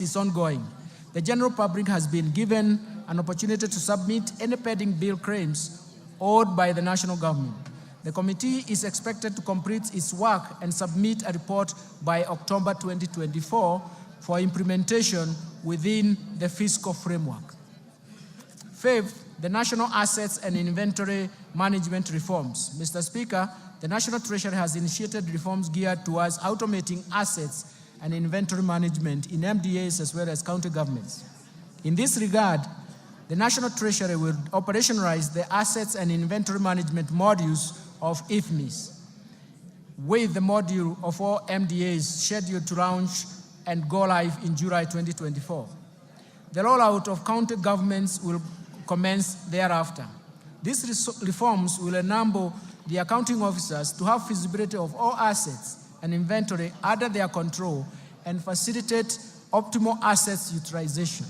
is ongoing. The general public has been given an opportunity to submit any pending bill claims owed by the national government. The committee is expected to complete its work and submit a report by October 2024 for implementation within the fiscal framework. Fifth, the national assets and inventory management reforms. Mr. Speaker, the National Treasury has initiated reforms geared towards automating assets and inventory management in MDAs as well as county governments. In this regard, the National Treasury will operationalize the assets and inventory management modules of IFMIS, with the module of all MDAs scheduled to launch and go live in July 2024. The rollout of county governments will commence thereafter. These reforms will enable the accounting officers to have feasibility of all assets and inventory under their control and facilitate optimal assets utilization.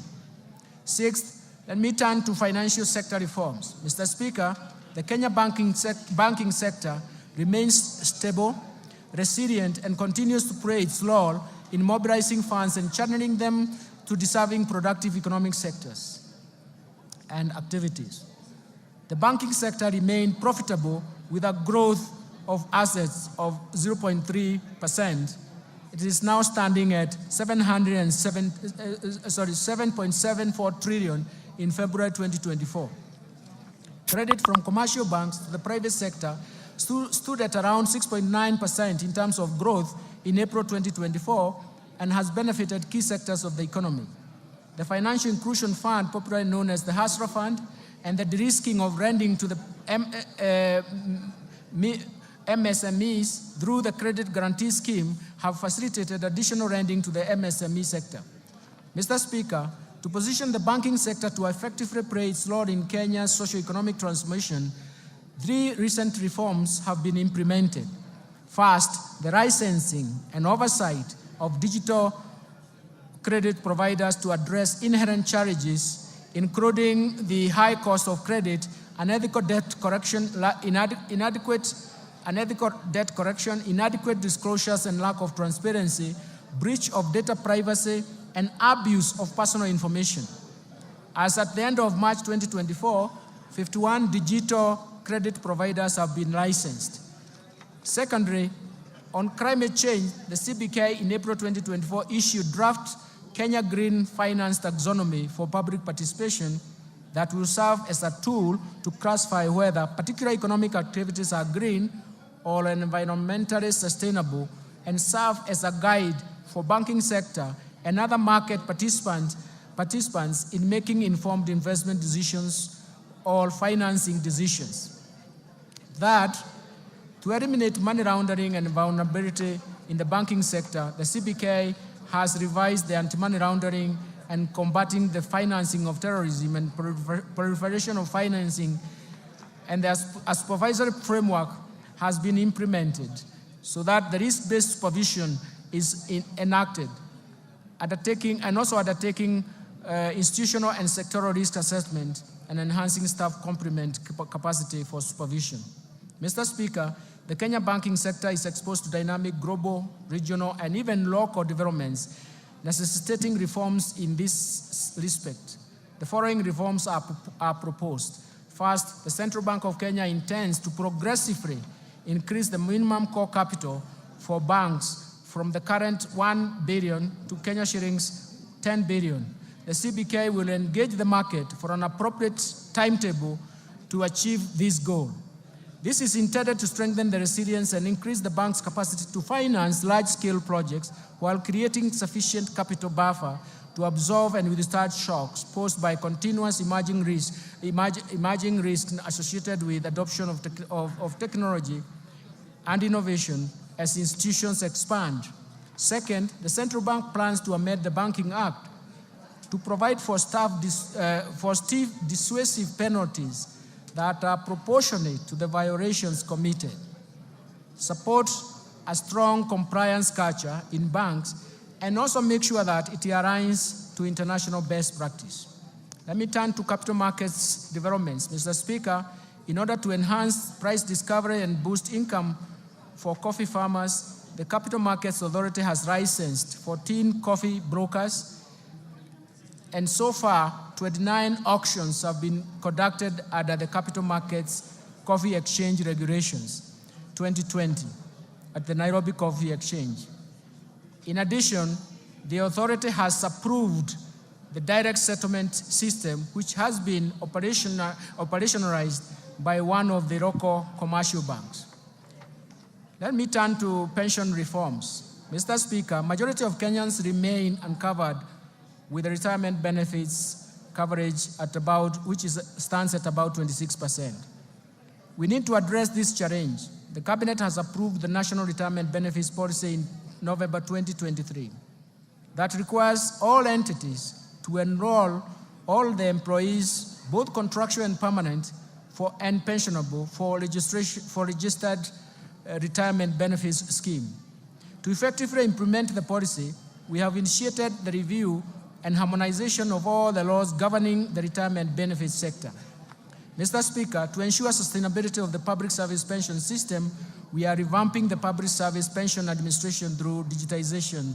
Sixth, let me turn to financial sector reforms. Mr. Speaker, the Kenya banking sector remains stable, resilient, and continues to play its role in mobilizing funds and channeling them to deserving productive economic sectors and activities. The banking sector remained profitable with a growth of assets of 0.3%. It is now standing at 7.74 trillion in February 2024. Credit from commercial banks to the private sector stood at around 6.9% in terms of growth in April 2024 and has benefited key sectors of the economy. The Financial Inclusion Fund, popularly known as the Hustler Fund, and the de-risking of lending to the MSMEs through the Credit Guarantee Scheme have facilitated additional lending to the MSME sector. Mr. Speaker, to position the banking sector to effectively play its role in Kenya's socio-economic transformation, 3 recent reforms have been implemented. First, the licensing and oversight of digital credit providers to address inherent challenges, including the high cost of credit, unethical debt collection, inadequate disclosures and lack of transparency, breach of data privacy, and abuse of personal information. As at the end of March 2024, 51 digital credit providers have been licensed. Secondly, on climate change, the CBK in April 2024 issued draft Kenya Green Finance Taxonomy for public participation that will serve as a tool to classify whether particular economic activities are green or environmentally sustainable and serve as a guide for banking sector and other market participants in making informed investment decisions or financing decisions. Third, to eliminate money laundering and vulnerability in the banking sector, the CBK has revised the anti-money laundering and combating the financing of terrorism and proliferation of financing, and a supervisory framework has been implemented so that the risk-based supervision is enacted, undertaking institutional and sectoral risk assessment and enhancing staff complement capacity for supervision. Mr. Speaker, the Kenya banking sector is exposed to dynamic global, regional, and even local developments, necessitating reforms in this respect. The following reforms are proposed. First, the Central Bank of Kenya intends to progressively increase the minimum core capital for banks from the current 1 billion to Kenya shillings 10 billion. The CBK will engage the market for an appropriate timetable to achieve this goal. This is intended to strengthen the resilience and increase the bank's capacity to finance large-scale projects while creating sufficient capital buffer to absorb and withstand shocks posed by continuous emerging risks associated with adoption of technology and innovation as institutions expand. Second, the central bank plans to amend the Banking Act to provide for stiff dissuasive penalties that are proportionate to the violations committed, support a strong compliance culture in banks, and also make sure that it aligns to international best practice. Let me turn to capital markets developments. Mr. Speaker, in order to enhance price discovery and boost income for coffee farmers, the Capital Markets Authority has licensed 14 coffee brokers and so far, 29 auctions have been conducted under the Capital Markets Coffee Exchange Regulations 2020 at the Nairobi Coffee Exchange. In addition, the authority has approved the direct settlement system, which has been operationalized by one of the local commercial banks. Let me turn to pension reforms. Mr. Speaker, majority of Kenyans remain uncovered with the retirement benefits coverage at stands at about 26%. We need to address this challenge. The Cabinet has approved the National Retirement Benefits Policy in November 2023 that requires all entities to enroll all the employees, both contractual and permanent, and pensionable for registered retirement benefits scheme. To effectively implement the policy, we have initiated the review and harmonization of all the laws governing the retirement benefits sector. Mr. Speaker, to ensure sustainability of the public service pension system, we are revamping the public service pension administration through digitization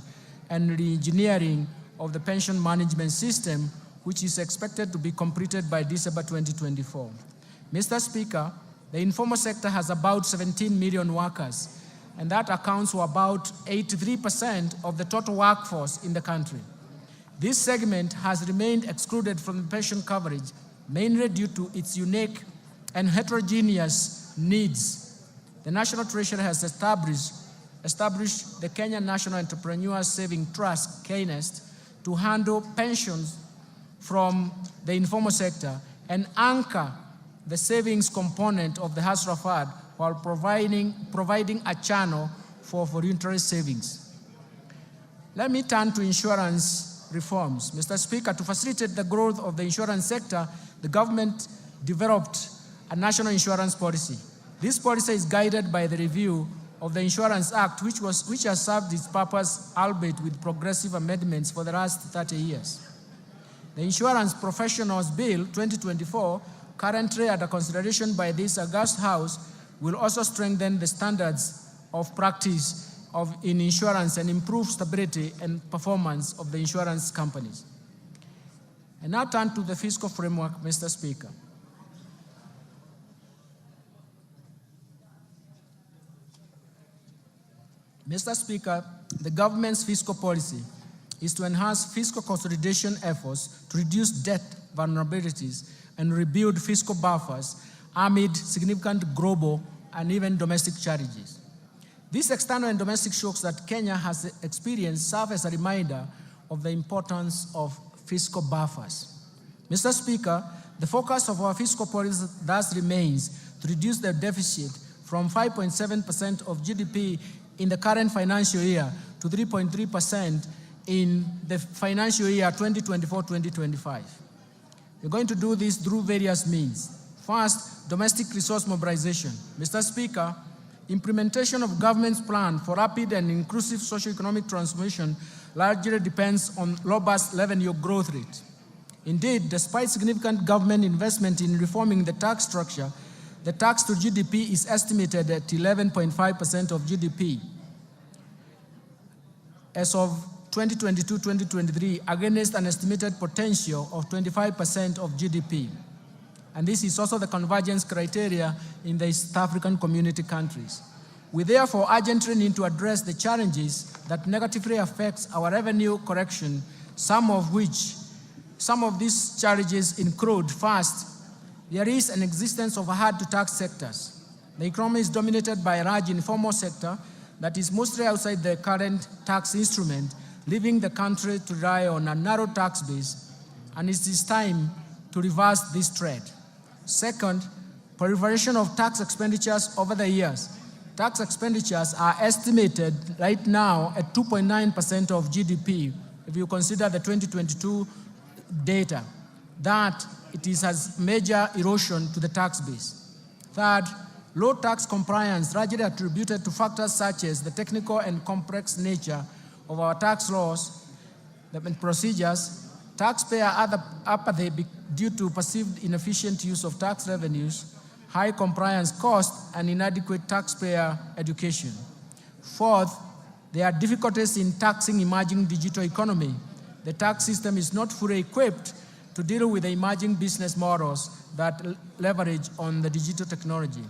and re-engineering of the pension management system, which is expected to be completed by December 2024. Mr. Speaker, the informal sector has about 17 million workers, and that accounts for about 83% of the total workforce in the country. This segment has remained excluded from the pension coverage, mainly due to its unique and heterogeneous needs. The National Treasury has established the Kenya National Entrepreneur Saving Trust, KNEST, to handle pensions from the informal sector and anchor the savings component of the hustler fund while providing a channel for voluntary savings. Let me turn to insurance reforms. Mr. Speaker, to facilitate the growth of the insurance sector, the government developed a national insurance policy. This policy is guided by the review of the Insurance Act, which has served its purpose, albeit with progressive amendments, for the last 30 years. The Insurance Professionals Bill 2024, currently under consideration by this august House, will also strengthen the standards of practice in insurance and improve stability and performance of the insurance companies. I now turn to the fiscal framework, Mr. Speaker. Mr. Speaker, the government's fiscal policy is to enhance fiscal consolidation efforts to reduce debt vulnerabilities and rebuild fiscal buffers amid significant global and even domestic challenges. These external and domestic shocks that Kenya has experienced serve as a reminder of the importance of fiscal buffers. Mr. Speaker, the focus of our fiscal policy thus remains to reduce the deficit from 5.7% of GDP in the current financial year to 3.3% in the financial year 2024-2025. We're going to do this through various means. First, domestic resource mobilization. Mr. Speaker, implementation of government's plan for rapid and inclusive socio-economic transformation largely depends on robust revenue growth rate. Indeed, despite significant government investment in reforming the tax structure, the tax to GDP is estimated at 11.5% of GDP as of 2022-2023, against an estimated potential of 25% of GDP. And this is also the convergence criteria in the East African community countries. We therefore urgently need to address the challenges that negatively affect our revenue collection, some of these challenges include: first, there is an existence of hard-to-tax sectors. The economy is dominated by a large informal sector that is mostly outside the current tax instrument, leaving the country to rely on a narrow tax base, and it is time to reverse this trend. Second, proliferation of tax expenditures over the years. Tax expenditures are estimated right now at 2.9% of GDP, if you consider the 2022 data, that it has major erosion to the tax base. Third, low tax compliance, largely attributed to factors such as the technical and complex nature of our tax laws and procedures, taxpayer apathy due to perceived inefficient use of tax revenues, high compliance costs, and inadequate taxpayer education. Fourth, there are difficulties in taxing emerging digital economy. the tax system is not fully equipped to deal with the emerging business models that leverage on the digital technology.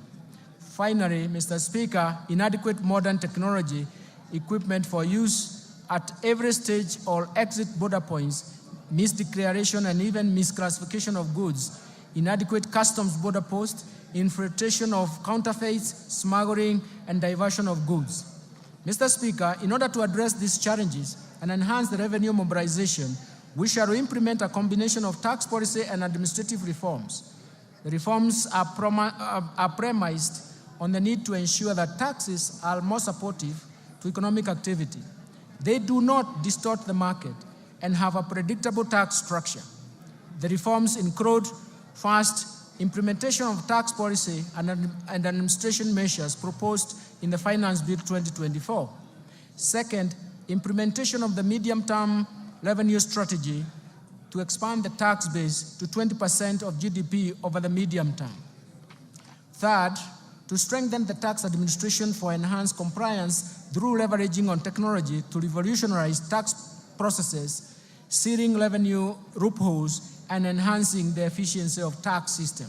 Finally, Mr. Speaker, inadequate modern technology equipment for use at every stage or exit border points, misdeclaration and even misclassification of goods, inadequate customs border posts, infiltration of counterfeits, smuggling, and diversion of goods. Mr. Speaker, in order to address these challenges and enhance the revenue mobilization, we shall implement a combination of tax policy and administrative reforms. The reforms are premised on the need to ensure that taxes are more supportive to economic activity. They do not distort the market and have a predictable tax structure. The reforms include, first, implementation of tax policy and administration measures proposed in the Finance Bill 2024. Second, implementation of the medium-term revenue strategy to expand the tax base to 20% of GDP over the medium term. Third, to strengthen the tax administration for enhanced compliance through leveraging on technology to revolutionize tax processes, sealing revenue loopholes, and enhancing the efficiency of tax system.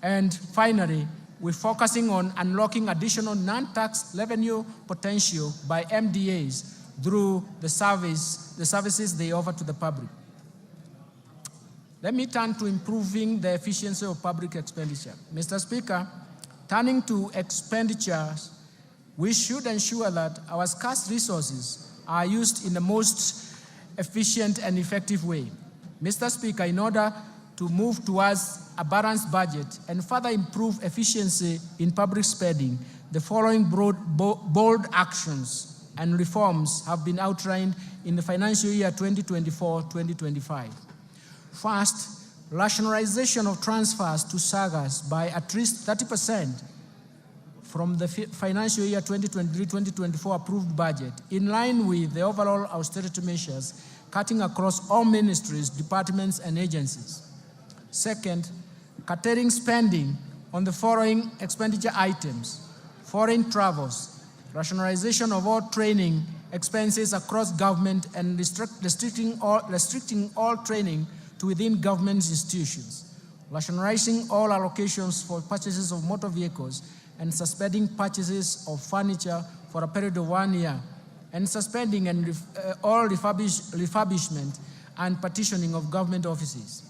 And finally, we're focusing on unlocking additional non-tax revenue potential by MDAs through the services they offer to the public. Let me turn to improving the efficiency of public expenditure. Mr. Speaker, turning to expenditures, we should ensure that our scarce resources are used in the most efficient and effective way. Mr. Speaker, in order to move towards a balanced budget and further improve efficiency in public spending, the following bold actions and reforms have been outlined in the financial year 2024-2025. First, rationalization of transfers to SAGAs by at least 30% from the financial year 2023-2024 approved budget, in line with the overall austerity measures cutting across all ministries, departments, and agencies. Second, curtailing spending on the following expenditure items: foreign travels, rationalization of all training expenses across government, and restricting all training to within government institutions, rationalizing all allocations for purchases of motor vehicles, and suspending purchases of furniture for a period of 1 year, and suspending all refurbishment and partitioning of government offices.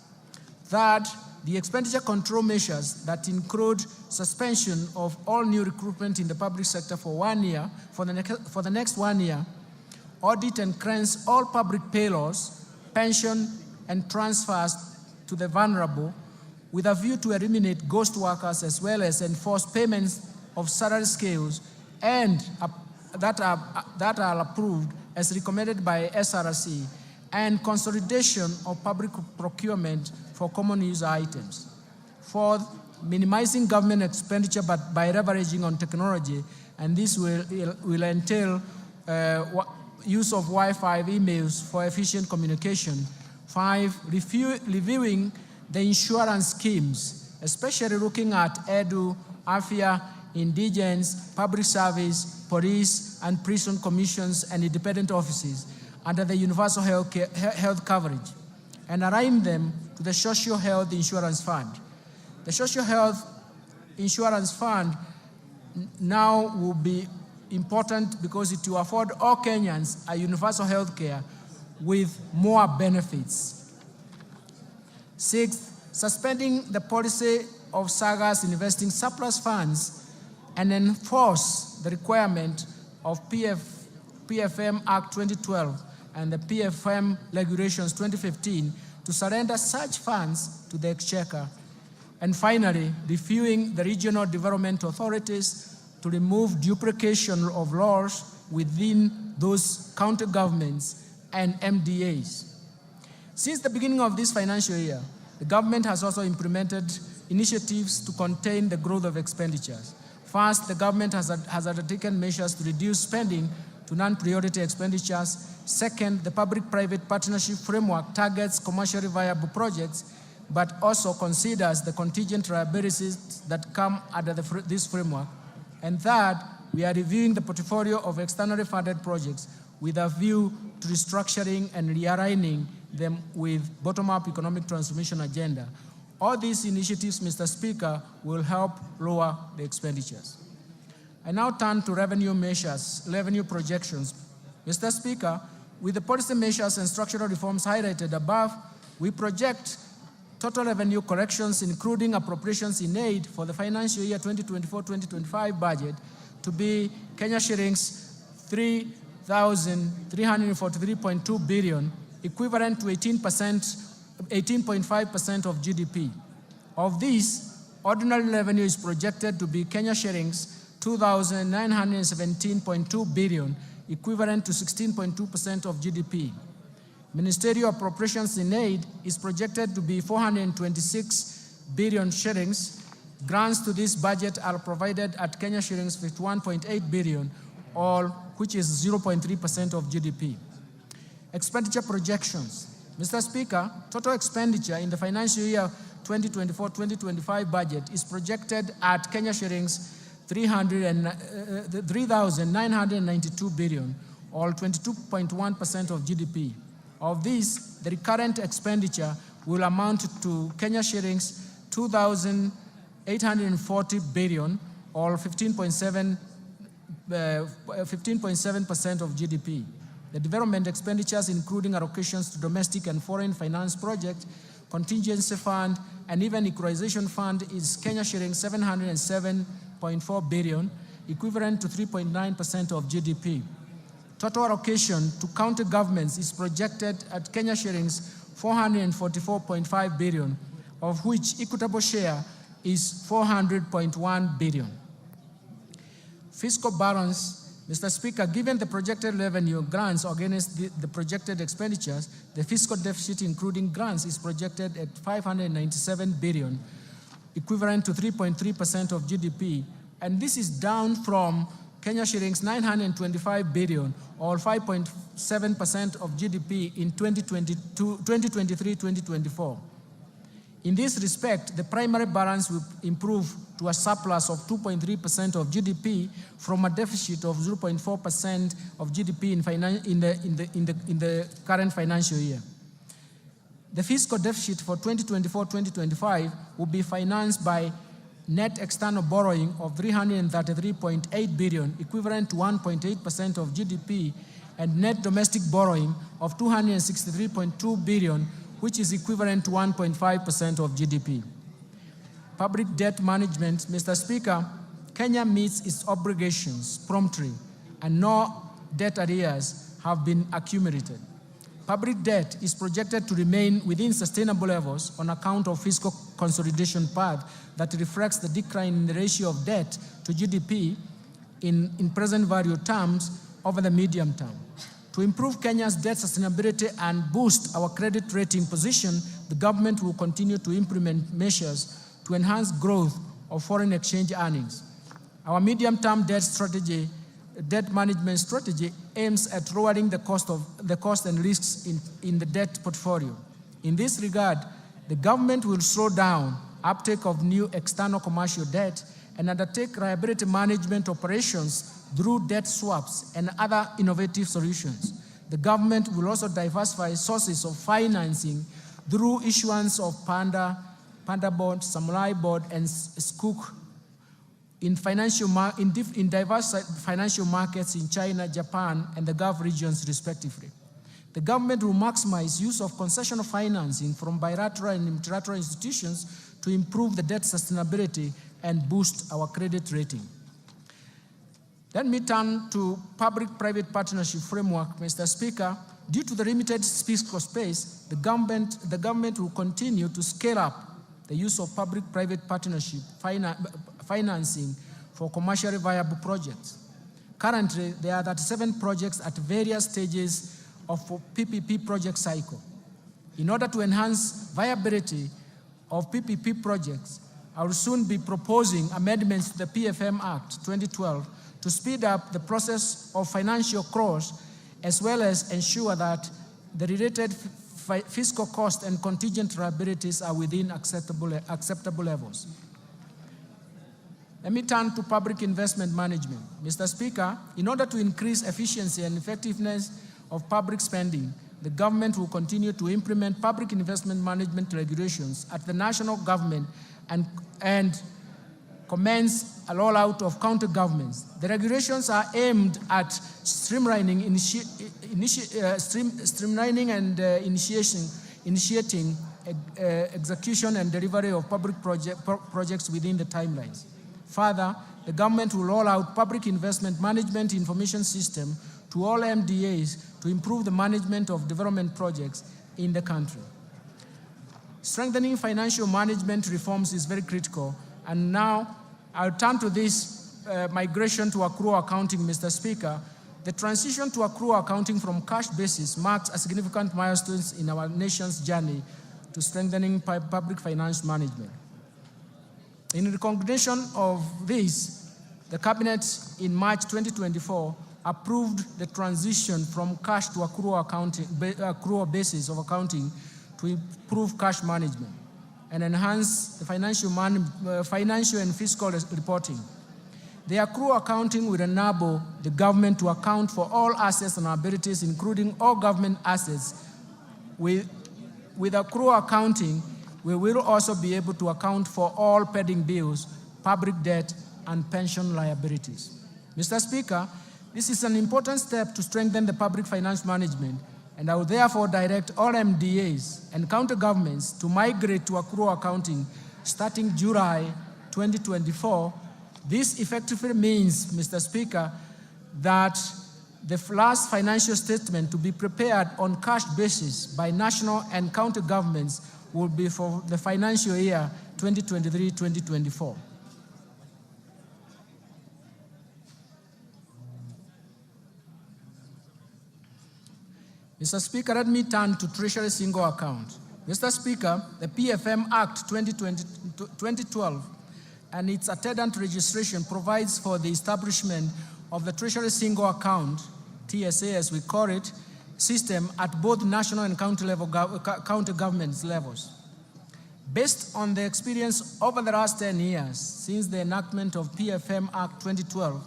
Third, the expenditure control measures that include suspension of all new recruitment in the public sector for 1 year, for the next 1 year, audit and cleanse all public payrolls, pension, and transfers to the vulnerable, with a view to eliminate ghost workers, as well as enforce payments of salary scales and that are approved as recommended by SRC, and consolidation of public procurement for common use items. Fourth, minimizing government expenditure but by leveraging on technology, and this will entail use of Wi-Fi emails for efficient communication. 5, reviewing the insurance schemes, especially looking at EDU, AFIA, indigence, public service, police, and prison commissions and independent offices under the universal health coverage, and align them to the Social Health Insurance Fund. The Social Health Insurance Fund now will be important because it will afford all Kenyans a universal health care with more benefits. 6th, suspending the policy of SAGAs investing surplus funds and enforce the requirement of PFM Act 2012 and the PFM Regulations 2015 to surrender such funds to the Exchequer. And finally, reviewing the regional development authorities to remove duplication of laws within those county governments and MDAs. Since the beginning of this financial year, the government has also implemented initiatives to contain the growth of expenditures. First, the government has undertaken measures to reduce spending to non-priority expenditures. Second, the public-private partnership framework targets commercially viable projects, but also considers the contingent liabilities that come under this framework. And third, we are reviewing the portfolio of externally funded projects with a view to restructuring and realigning them with bottom-up economic transformation agenda. All these initiatives, Mr. Speaker, will help lower the expenditures. I now turn to revenue measures, revenue projections. Mr. Speaker, with the policy measures and structural reforms highlighted above, we project total revenue corrections, including appropriations in aid for the financial year 2024-2025 budget, to be Kenya shillings 3,343.2 billion, equivalent to 18.5% of GDP. Of these, ordinary revenue is projected to be Kenya shillings 2,917.2 billion, equivalent to 16.2% of GDP. Ministerial appropriations in aid is projected to be 426 billion shillings. Grants to this budget are provided at Kenya shillings 51.8 billion, all which is 0.3% of GDP. Expenditure projections. Mr. Speaker, total expenditure in the financial year 2024-2025 budget is projected at Kenya shillings 3,992 billion, or 22.1% of GDP. Of this, the recurrent expenditure will amount to Kenya shillings 2,840 billion, or 15.7% of GDP. The development expenditures, including allocations to domestic and foreign finance projects, contingency fund, and even equalization fund, is Kenya shillings 707.4 billion, equivalent to 3.9% of GDP. Total allocation to county governments is projected at Kenya shillings 444.5 billion, of which equitable share is 400.1 billion. Fiscal balance. Mr. Speaker, given the projected revenue grants against the projected expenditures, the fiscal deficit, including grants, is projected at 597 billion, equivalent to 3.3% of GDP, and this is down from Kenya shillings 925 billion, or 5.7% of GDP in 2023-2024. In this respect, the primary balance will improve to a surplus of 2.3% of GDP from a deficit of 0.4% of GDP in the current financial year. The fiscal deficit for 2024-2025 will be financed by net external borrowing of 333.8 billion, equivalent to 1.8% of GDP, and net domestic borrowing of 263.2 billion, which is equivalent to 1.5% of GDP. Public debt management. Mr. Speaker, Kenya meets its obligations promptly, and no debt arrears have been accumulated. Public debt is projected to remain within sustainable levels on account of fiscal consolidation path that reflects the decline in the ratio of debt to GDP in present value terms over the medium term. To improve Kenya's debt sustainability and boost our credit rating position, the government will continue to implement measures to enhance growth of foreign exchange earnings. Our medium-term debt management strategy aims at lowering the cost and risks in the debt portfolio. In this regard, the government will slow down uptake of new external commercial debt and undertake liability management operations through debt swaps and other innovative solutions. The government will also diversify sources of financing through issuance of Panda Board, Samurai Board, and Skook in diverse financial markets in China, Japan, and the Gulf regions, respectively. The government will maximize use of concessional financing from bilateral and multilateral institutions to improve the debt sustainability and boost our credit rating. Let me turn to public-private partnership framework, Mr. Speaker. Due to the limited fiscal space, the government will continue to scale up the use of public-private partnership financing for commercially viable projects. Currently, there are 37 projects at various stages of PPP project cycle. In order to enhance viability of PPP projects, I will soon be proposing amendments to the PFM Act 2012 to speed up the process of financial close, as well as ensure that the related fiscal cost and contingent liabilities are within acceptable levels. Let me turn to public investment management. Mr. Speaker, in order to increase efficiency and effectiveness of public spending, the government will continue to implement public investment management regulations at the national government and commence a rollout of county governments. The regulations are aimed at streamlining and initiating execution and delivery of public projects within the timelines. Further, the government will roll out public investment management information system to all MDAs to improve the management of development projects in the country. Strengthening financial management reforms is very critical, and now I'll turn to this migration to accrual accounting, Mr. Speaker. The transition to accrual accounting from cash basis marks a significant milestone in our nation's journey to strengthening public finance management. In recognition of this, the Cabinet in March 2024 approved the transition from cash to accrual basis of accounting to improve cash management and enhance the financial and fiscal reporting. The accrual accounting will enable the government to account for all assets and liabilities, including all government assets. With accrual accounting, we will also be able to account for all pending bills, public debt, and pension liabilities. Mr. Speaker, this is an important step to strengthen the public finance management, and I will therefore direct all MDAs and county governments to migrate to accrual accounting starting July 2024. This effectively means, Mr. Speaker, that the last financial statement to be prepared on cash basis by national and county governments will be for the financial year 2023-2024. Mr. Speaker, let me turn to Treasury Single Account. Mr. Speaker, the PFM Act 2012 and its attendant registration provides for the establishment of the Treasury Single Account, TSA as we call it, system at both national and county government levels. Based on the experience over the last 10 years since the enactment of PFM Act 2012,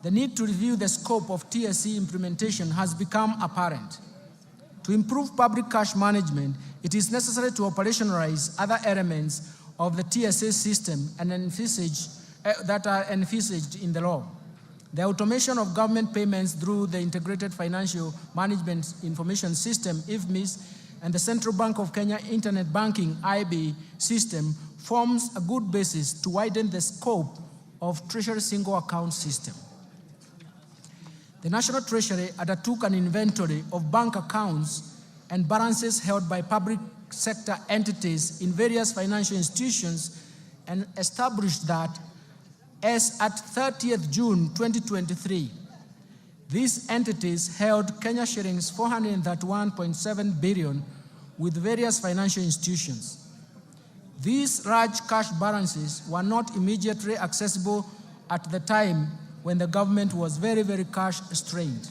the need to review the scope of TSC implementation has become apparent. To improve public cash management, it is necessary to operationalize other elements of the TSA system and that are envisaged in the law. The automation of government payments through the Integrated Financial Management Information System, IFMIS, and the Central Bank of Kenya Internet Banking, IB, system forms a good basis to widen the scope of Treasury Single Account system. The National Treasury undertook an inventory of bank accounts and balances held by public sector entities in various financial institutions and established that as at 30th June 2023, these entities held Kenya shillings 431.7 billion with various financial institutions. These large cash balances were not immediately accessible at the time when the government was very, very cash strained.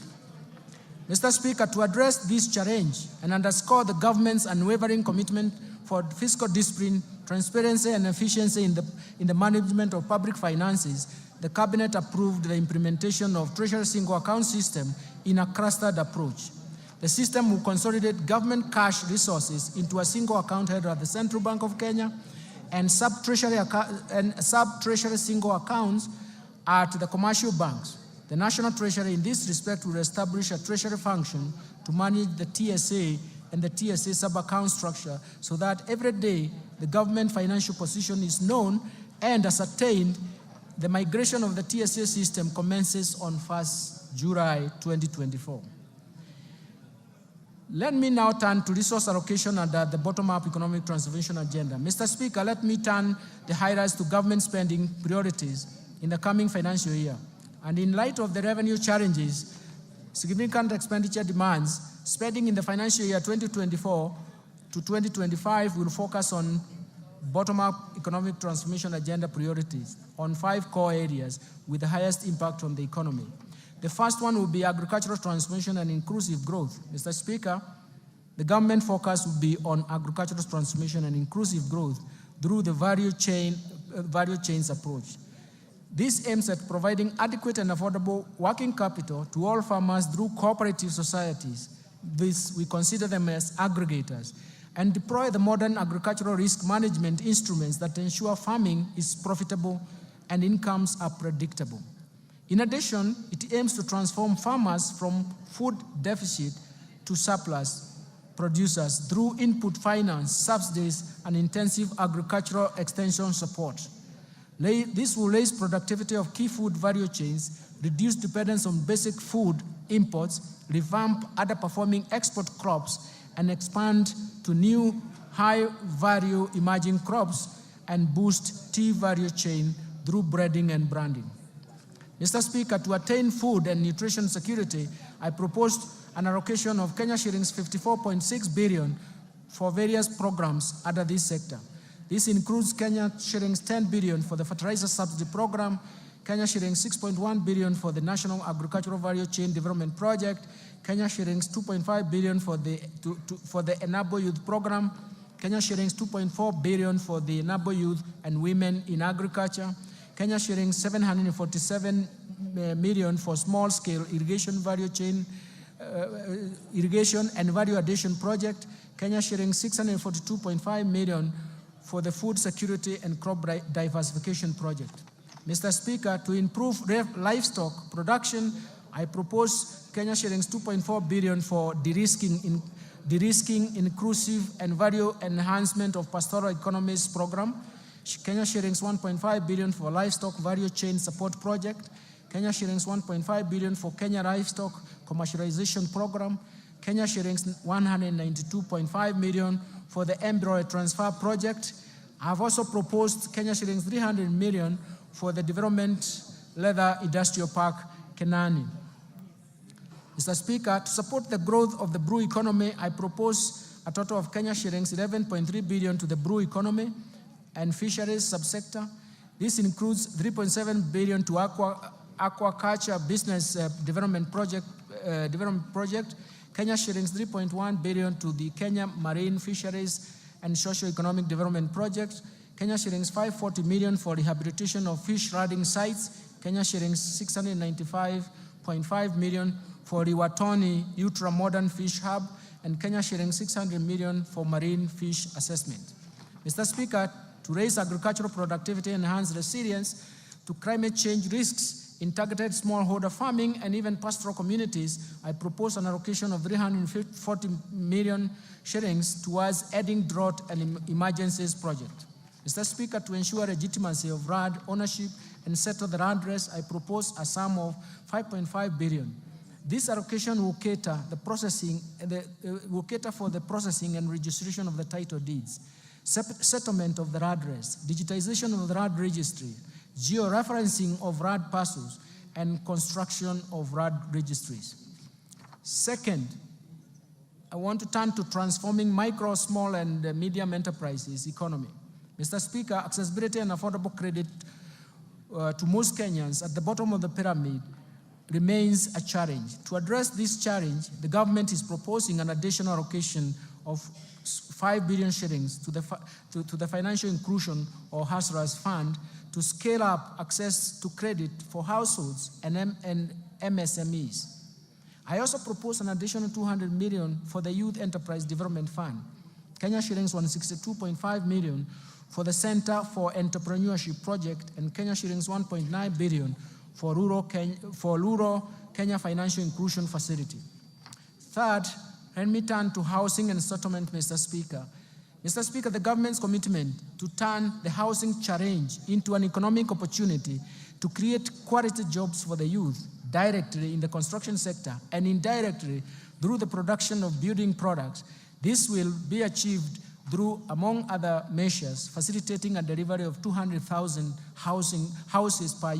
Mr. Speaker, to address this challenge and underscore the government's unwavering commitment for fiscal discipline, transparency, and efficiency in the management of public finances, the Cabinet approved the implementation of Treasury Single Account system in a clustered approach. The system will consolidate government cash resources into a single account held at the Central Bank of Kenya and sub-treasury single accounts at the commercial banks. The National Treasury in this respect will establish a treasury function to manage the TSA and the TSA sub-account structure so that every day the government financial position is known and ascertained. The migration of the TSA system commences on 1st July 2024. Let me now turn to resource allocation under the bottom-up economic transformation agenda. Mr. Speaker, let me turn the highlights to government spending priorities in the coming financial year. And in light of the revenue challenges, significant expenditure demands, spending in the financial year 2024 to 2025 will focus on bottom-up economic transformation agenda priorities on 5 core areas with the highest impact on the economy. The first one will be agricultural transformation and inclusive growth. Mr. Speaker, the government focus will be on agricultural transformation and inclusive growth through the value chains approach. This aims at providing adequate and affordable working capital to all farmers through cooperative societies. We consider them as aggregators, and deploy the modern agricultural risk management instruments that ensure farming is profitable and incomes are predictable. In addition, it aims to transform farmers from food deficit to surplus producers through input finance, subsidies, and intensive agricultural extension support. This will raise productivity of key food value chains, reduce dependence on basic food imports, revamp underperforming export crops, and expand to new high-value emerging crops, and boost tea value chain through breeding and branding. Mr. Speaker, to attain food and nutrition security, I proposed an allocation of Kenya shillings 54.6 billion for various programs under this sector. This includes Kenya shillings 10 billion for the fertilizer subsidy program, Kenya shillings 6.1 billion for the National Agricultural Value Chain Development Project, Kenya shillings 2.5 billion for the Enable Youth Program, Kenya shillings 2.4 billion for the Enable Youth and Women in Agriculture, Kenya shillings 747 million for small-scale irrigation value chain, irrigation and value addition project, Kenya shillings 642.5 million for the food security and crop diversification project. Mr. Speaker, to improve livestock production, I propose Kenya shillings 2.4 billion for de-risking, inclusive and value enhancement of pastoral economies program, Kenya shillings 1.5 billion for livestock value chain support project, Kenya shillings 1.5 billion for Kenya livestock commercialization program, Kenya shillings 192.5 million for the embryo transfer project. I have also proposed Kenya shillings 300 million for the Development Leather Industrial Park, Kenani. Mr. Speaker, to support the growth of the brew economy, I propose a total of Kenya shillings 11.3 billion to the brew economy and fisheries subsector. This includes 3.7 billion to aquaculture business development project, Kenya shillings 3.1 billion to the Kenya Marine Fisheries and Socio-Economic Development Project, Kenya shillings 540 million for rehabilitation of fish riding sites, Kenya shillings 695.5 million for Riwatoni Ultra-Modern Fish Hub, and Kenya shillings 600 million for marine fish assessment. Mr. Speaker, to raise agricultural productivity and enhance resilience to climate change risks in targeted smallholder farming and even pastoral communities, I propose an allocation of 340 million shillings towards adding drought and emergencies project. Mr. Speaker, to ensure legitimacy of land ownership and settle the land race, I propose a sum of 5.5 billion. This allocation will cater for the processing and registration of the title deeds, settlement of the land race, digitization of the land registry, georeferencing of land parcels, and construction of land registries. Second, I want to turn to transforming micro, small, and medium enterprises economy. Mr. Speaker, accessibility and affordable credit to most Kenyans at the bottom of the pyramid remains a challenge. To address this challenge, the government is proposing an additional allocation of 5 billion shillings to the Financial Inclusion or Hustlers Fund to scale up access to credit for households and MSMEs. I also propose an additional 200 million for the Youth Enterprise Development Fund, Kenya shillings 162.5 million for the Center for Entrepreneurship Project, and Kenya shillings 1.9 billion for Rural Kenya Financial Inclusion Facility. Third, let me turn to housing and settlement, Mr. Speaker. Mr. Speaker, the government's commitment to turn the housing challenge into an economic opportunity to create quality jobs for the youth directly in the construction sector and indirectly through the production of building products. This will be achieved through, among other measures, facilitating a delivery of 200,000 houses per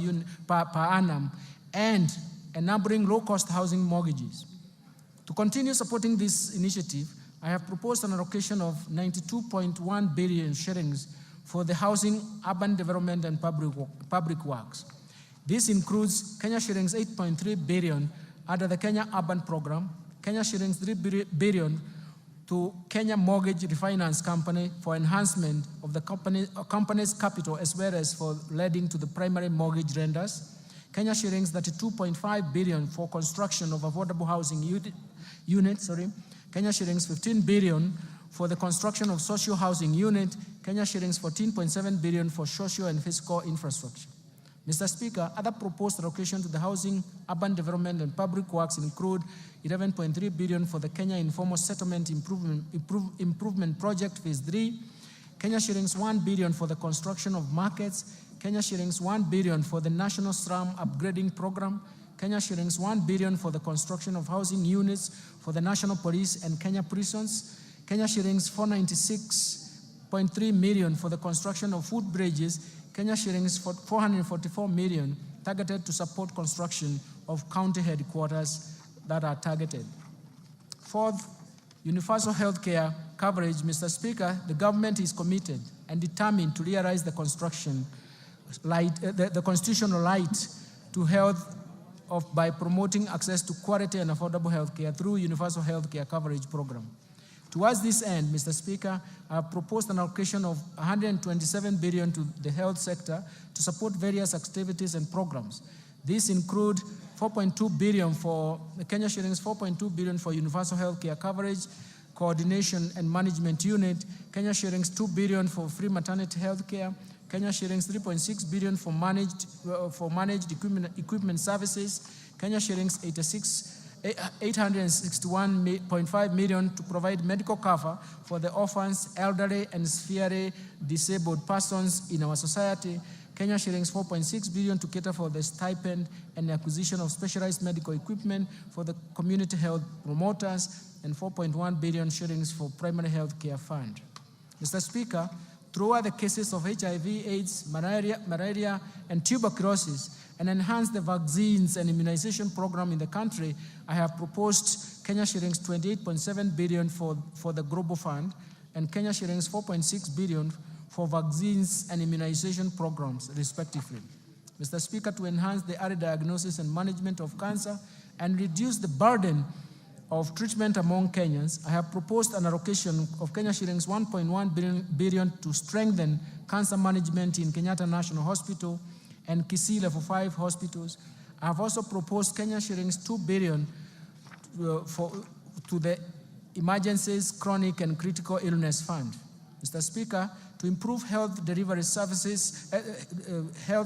annum and enabling low-cost housing mortgages. To continue supporting this initiative, I have proposed an allocation of 92.1 billion shillings for the housing, urban development, and public works. This includes Kenya shillings 8.3 billion under the Kenya Urban Program, Kenya shillings 3 billion to Kenya Mortgage Refinance Company for enhancement of the company's capital as well as for lending to the primary mortgage lenders. Kenya shillings 32.5 billion for construction of affordable housing units. Kenya shillings 15 billion for the construction of social housing unit. Kenya shillings 14.7 billion for social and physical infrastructure. Mr. Speaker, other proposed allocation to the housing, urban development, and public works include 11.3 billion for the Kenya Informal Settlement Improvement Project Phase 3, Kenya shillings 1 billion for the construction of markets, Kenya shillings 1 billion for the National Slum Upgrading Program, Kenya shillings 1 billion for the construction of housing units for the National Police and Kenya prisons, Kenya shillings 496.3 million for the construction of food bridges, Kenya shillings 444 million targeted to support construction of county headquarters that are targeted. Fourth, universal health care coverage. Mr. Speaker, the government is committed and determined to realize the the constitutional right to health by promoting access to quality and affordable health care through universal health care coverage program. Towards this end, Mr. Speaker, I have proposed an allocation of 127 billion to the health sector to support various activities and programs. These include 4.2 billion for Kenya shillings, 4.2 billion for universal health care coverage, coordination and management unit, Kenya shillings 2 billion for free maternity health care, Kenya shillings 3.6 billion for managed equipment services, Kenya shillings 861.5 million to provide medical cover for the orphans, elderly, and severely disabled persons in our society. Kenya shillings 4.6 billion to cater for the stipend and acquisition of specialized medical equipment for the community health promoters, and 4.1 billion shillings for primary health care fund. Mr. Speaker, throughout the cases of HIV, AIDS, malaria, and tuberculosis, and enhance the vaccines and immunization program in the country, I have proposed Kenya shillings 28.7 billion for the Global Fund and Kenya shillings 4.6 billion for vaccines and immunization programs, respectively. Mr. Speaker, to enhance the early diagnosis and management of cancer and reduce the burden of treatment among Kenyans, I have proposed an allocation of Kenya shillings 1.1 billion to strengthen cancer management in Kenyatta National Hospital and Kisii Level 5 hospitals. I have also proposed Kenya shillings 2 billion to the Emergencies, Chronic and Critical Illness Fund. Mr. Speaker, to improve health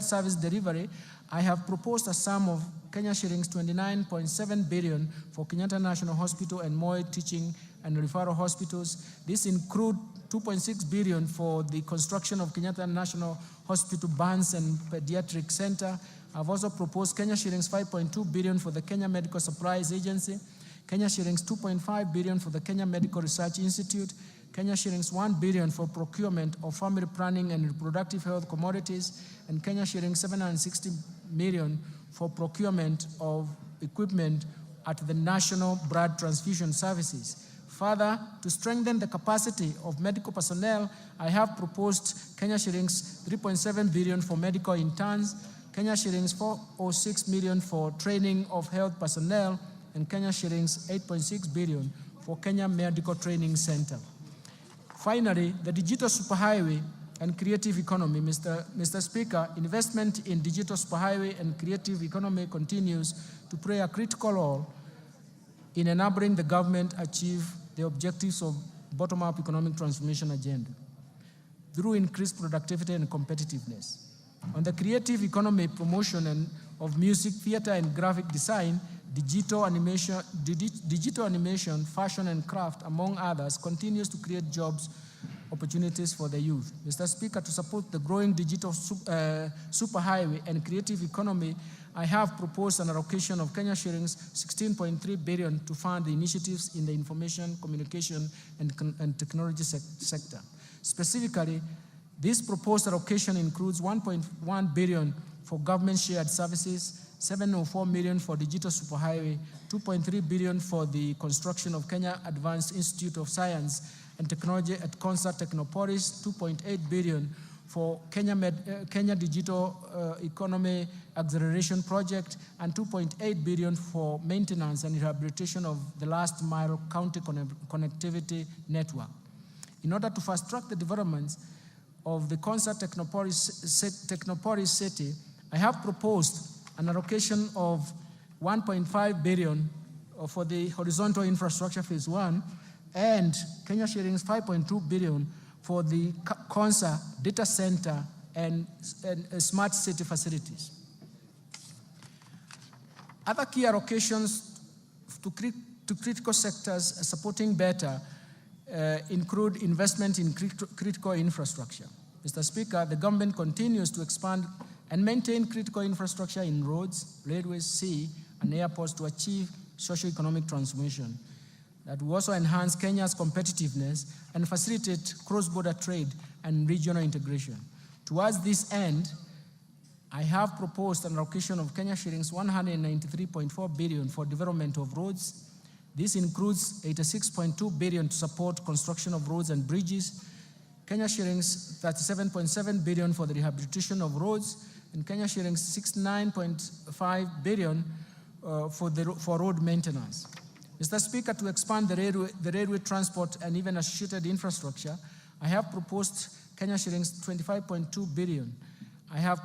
service delivery, I have proposed a sum of Kenya shillings 29.7 billion for Kenyatta National Hospital and Moi Teaching and Referral Hospitals. This includes 2.6 billion for the construction of Kenyatta National Hospital Burns and Pediatric Center. I've also proposed Kenya shillings 5.2 billion for the Kenya Medical Supplies Agency, Kenya shillings 2.5 billion for the Kenya Medical Research Institute, Kenya shillings 1 billion for procurement of family planning and reproductive health commodities, and Kenya shillings 760 million for procurement of equipment at the National Blood Transfusion Services. Further, to strengthen the capacity of medical personnel, I have proposed Kenya shillings 3.7 billion for medical interns, Kenya shillings 406 million for training of health personnel, and Kenya shillings 8.6 billion for Kenya Medical Training Center. Finally, the digital superhighway and creative economy. Mr. Speaker, investment in digital superhighway and creative economy continues to play a critical role in enabling the government achieve the objectives of bottom-up economic transformation agenda through increased productivity and competitiveness. On the creative economy promotion of music, theater, and graphic design, digital animation, fashion, and craft, among others, continues to create jobs opportunities for the youth. Mr. Speaker, to support the growing digital superhighway and creative economy, I have proposed an allocation of Kenya shillings 16.3 billion to fund the initiatives in the information, communication, and technology sector. Specifically, this proposed allocation includes 1.1 billion for government shared services, 704 million for digital superhighway, 2.3 billion for the construction of Kenya Advanced Institute of Science and Technology at Concert Technopolis, 2.8 billion for Kenya Digital Economy Acceleration Project, and 2.8 billion for maintenance and rehabilitation of the last mile county connectivity network. In order to fast-track the development of the Kwanza Technopolis City, I have proposed an allocation of 1.5 billion for the horizontal infrastructure phase 1 and Kenya shillings 5.2 billion for the Kwanza data center and smart city facilities. Other key allocations to critical sectors supporting better include investment in critical infrastructure. Mr. Speaker, the government continues to expand and maintain critical infrastructure in roads, railways, sea, and airports to achieve socio-economic transformation that will also enhance Kenya's competitiveness and facilitate cross-border trade and regional integration. Towards this end, I have proposed an allocation of Kenya shillings 193.4 billion for development of roads. This includes 86.2 billion to support construction of roads and bridges, Kenya shillings 37.7 billion for the rehabilitation of roads, and Kenya shillings 69.5 billion for road maintenance. Mr. Speaker, to expand the railway transport and even associated infrastructure, I have proposed Kenya shillings 25.2 billion. I have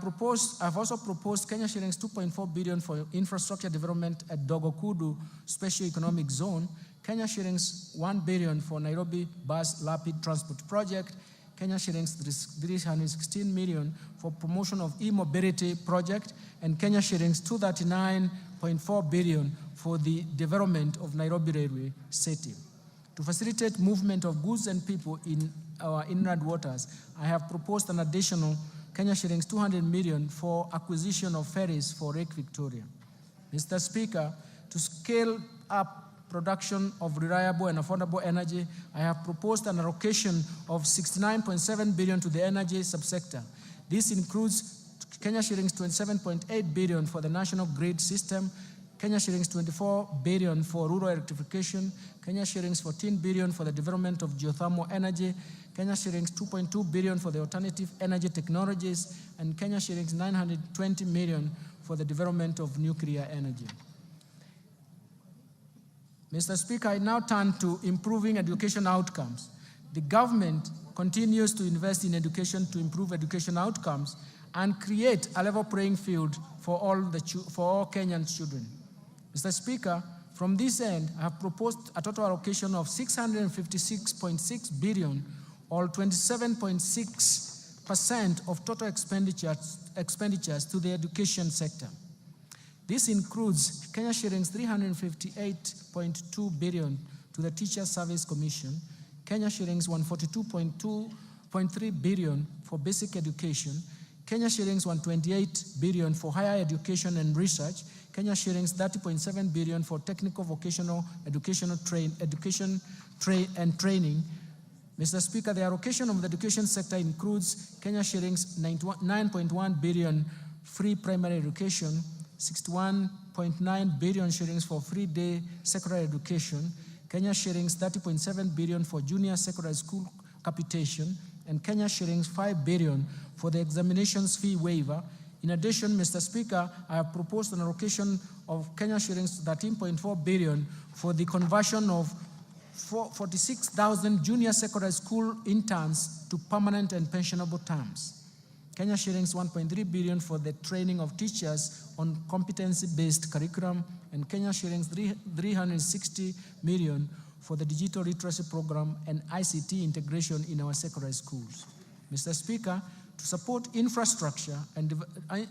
also proposed Kenya shillings 2.4 billion for infrastructure development at Dogokudu Special Economic Zone, Kenya shillings 1 billion for Nairobi Bus Rapid Transport Project, Kenya shillings 316 million for promotion of e-mobility project, and Kenya shillings 239.4 billion for the development of Nairobi Railway City. To facilitate movement of goods and people in our inland waters, I have proposed an additional Kenya shillings 200 million for acquisition of ferries for Lake Victoria. Mr. Speaker, to scale up production of reliable and affordable energy, I have proposed an allocation of 69.7 billion to the energy subsector. This includes Kenya shillings 27.8 billion for the national grid system, Kenya shillings 24 billion for rural electrification, Kenya shillings 14 billion for the development of geothermal energy, Kenya shillings 2.2 billion for the alternative energy technologies, and Kenya shillings 920 million for the development of nuclear energy. Mr. Speaker, I now turn to improving education outcomes. The government continues to invest in education to improve education outcomes and create a level playing field for all Kenyan children. Mr. Speaker, from this end, I have proposed a total allocation of 656.6 billion, or 27.6% of total expenditures to the education sector. This includes Kenya shillings 358.2 billion to the Teacher Service Commission, Kenya shillings 142.3 billion for basic education, Kenya shillings 128 billion for higher education and research, Kenya shillings 30.7 billion for technical vocational education and training. Mr. Speaker, the allocation of the education sector includes Kenya shillings 9.1 billion free primary education, 61.9 billion shillings for free day secondary education, Kenya shillings 30.7 billion for junior secondary school capitation, and Kenya shillings 5 billion for the examinations fee waiver. In addition, Mr. Speaker, I have proposed an allocation of Kenya shillings 13.4 billion for the conversion of 46,000 junior secondary school interns to permanent and pensionable terms. Kenya shillings 1.3 billion for the training of teachers on competency-based curriculum, and Kenya shillings 360 million for the digital literacy program and ICT integration in our secondary schools. Mr. Speaker, to support infrastructure and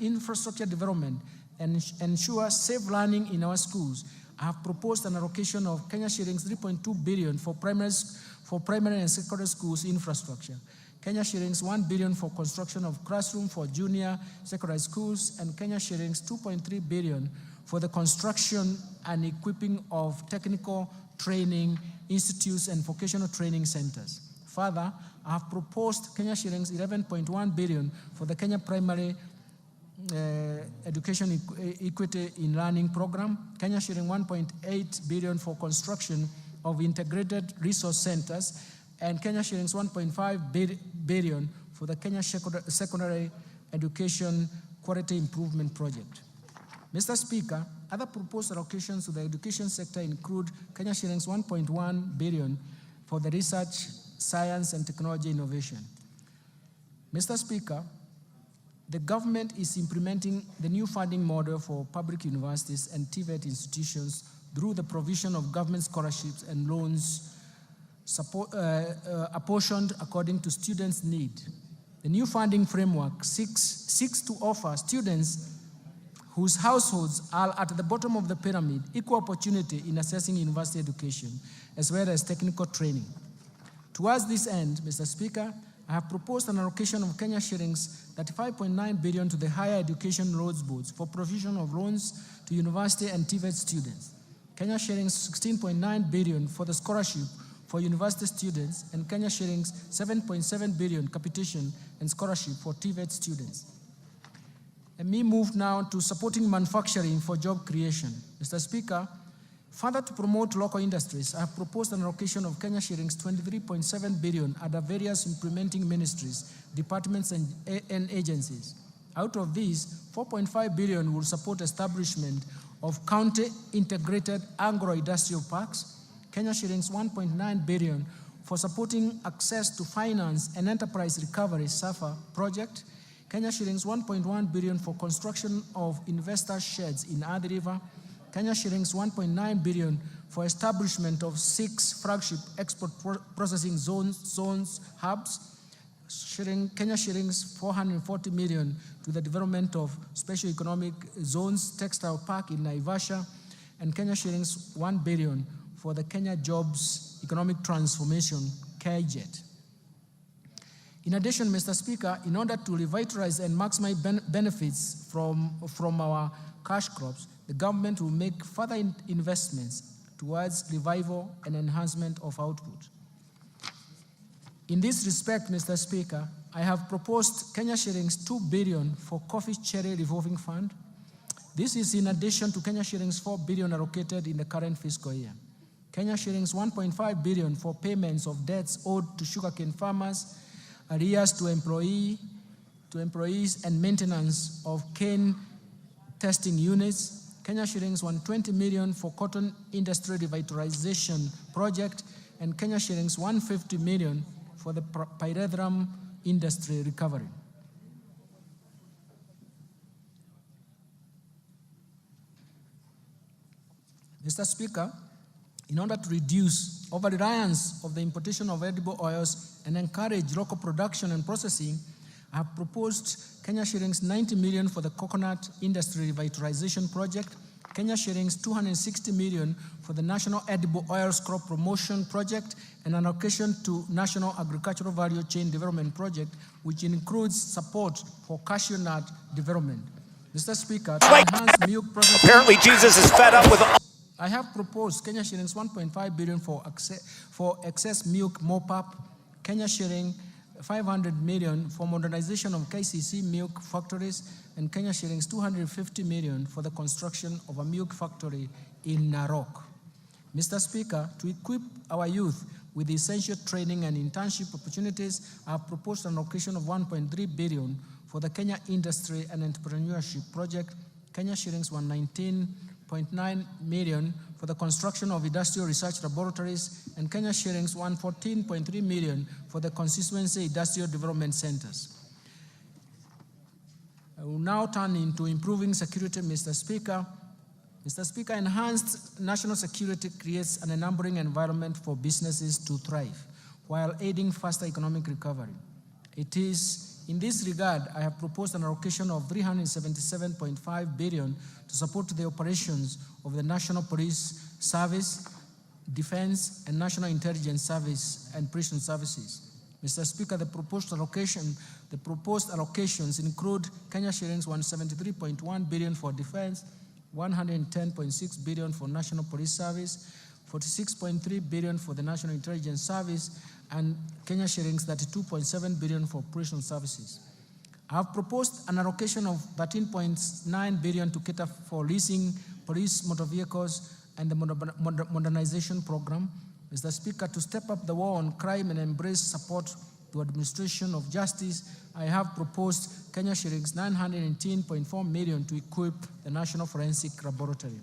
infrastructure development and ensure safe learning in our schools, I have proposed an allocation of Kenya shillings 3.2 billion for primary and secondary schools infrastructure, Kenya shillings 1 billion for construction of classroom for junior secondary schools, and Kenya shillings 2.3 billion for the construction and equipping of technical training institutes and vocational training centers. Further, I have proposed Kenya shillings 11.1 billion for the Kenya Primary Education Equity in Learning Program, Kenya shilling 1.8 billion for construction of integrated resource centers, and Kenya shillings 1.5 billion for the Kenya Secondary Education Quality Improvement Project. Mr. Speaker, other proposed allocations to the education sector include Kenya shillings 1.1 billion for the research, science, and technology innovation. Mr. Speaker, the government is implementing the new funding model for public universities and TVET institutions through the provision of government scholarships and loans apportioned according to students' need. The new funding framework seeks to offer students whose households are at the bottom of the pyramid equal opportunity in accessing university education, as well as technical training. Towards this end, Mr. Speaker, I have proposed an allocation of Kenya shillings 35.9 billion to the Higher Education Loans Boards for provision of loans to university and TVET students, Kenya shillings 16.9 billion for the scholarship for university students, and Kenya shillings 7.7 billion capitation and scholarship for TVET students. Let me move now to supporting manufacturing for job creation. Mr. Speaker, further to promote local industries, I have proposed an allocation of Kenya shillings 23.7 billion under various implementing ministries, departments, and agencies. Out of these, 4.5 billion will support establishment of county integrated agro-industrial parks, Kenya shillings 1.9 billion for supporting access to finance and enterprise recovery SAFA project, Kenya shillings 1.1 billion for construction of investor sheds in Athi River, Kenya shillings 1.9 billion for establishment of 6 flagship export processing zones hubs, Kenya shillings 440 million to the development of special economic zones textile park in Naivasha, and Kenya shillings 1 billion for the Kenya Jobs Economic Transformation KJET. In addition, Mr. Speaker, in order to revitalize and maximize benefits from our cash crops, the government will make further investments towards revival and enhancement of output. In this respect, Mr. Speaker, I have proposed Kenya shillings 2 billion for Coffee Cherry Revolving Fund. This is in addition to Kenya shillings 4 billion allocated in the current fiscal year. Kenya shillings 1.5 billion for payments of debts owed to sugarcane farmers, arrears to employees, and maintenance of cane testing units, Kenya shillings 120 million for cotton industry revitalization project, and Kenya shillings 150 million for the pyrethrum industry recovery. Mr. Speaker, in order to reduce over-reliance of the importation of edible oils and encourage local production and processing, I have proposed Kenya shillings 90 million for the coconut industry revitalization project, Kenya shillings 260 million for the National Edible Oils Crop Promotion Project, and an allocation to National Agricultural Value Chain Development Project, which includes support for cashew nut development. Mr. Speaker, to enhance milk processing... Apparently Jesus is fed up with... I have proposed Kenya shillings 1.5 billion for excess milk mop-up, Kenya shilling 500 million for modernization of KCC milk factories, and Kenya shillings 250 million for the construction of a milk factory in Narok. Mr. Speaker, to equip our youth with essential training and internship opportunities, I have proposed an allocation of 1.3 billion for the Kenya Industry and Entrepreneurship Project, Kenya shillings 119.9 million for the construction of industrial research laboratories, and Kenya shillings 114.3 million for the constituency industrial development centers. I will now turn into improving security, Mr. Speaker. Mr. Speaker, enhanced national security creates an enabling environment for businesses to thrive while aiding faster economic recovery. It is in this regard, I have proposed an allocation of 377.5 billion to support the operations of the National Police Service, Defense, and National Intelligence Service and Prison Services. Mr. Speaker, the proposed allocations include Kenya shillings 173.1 billion for defense, 110.6 billion for National Police Service, 46.3 billion for the National Intelligence Service, and Kenya shillings 32.7 billion for prison services. I have proposed an allocation of 13.9 billion to cater for leasing police motor vehicles and the modernization program. Mr. Speaker, to step up the war on crime and embrace support to administration of justice, I have proposed Kenya shillings 918.4 million to equip the National Forensic Laboratory.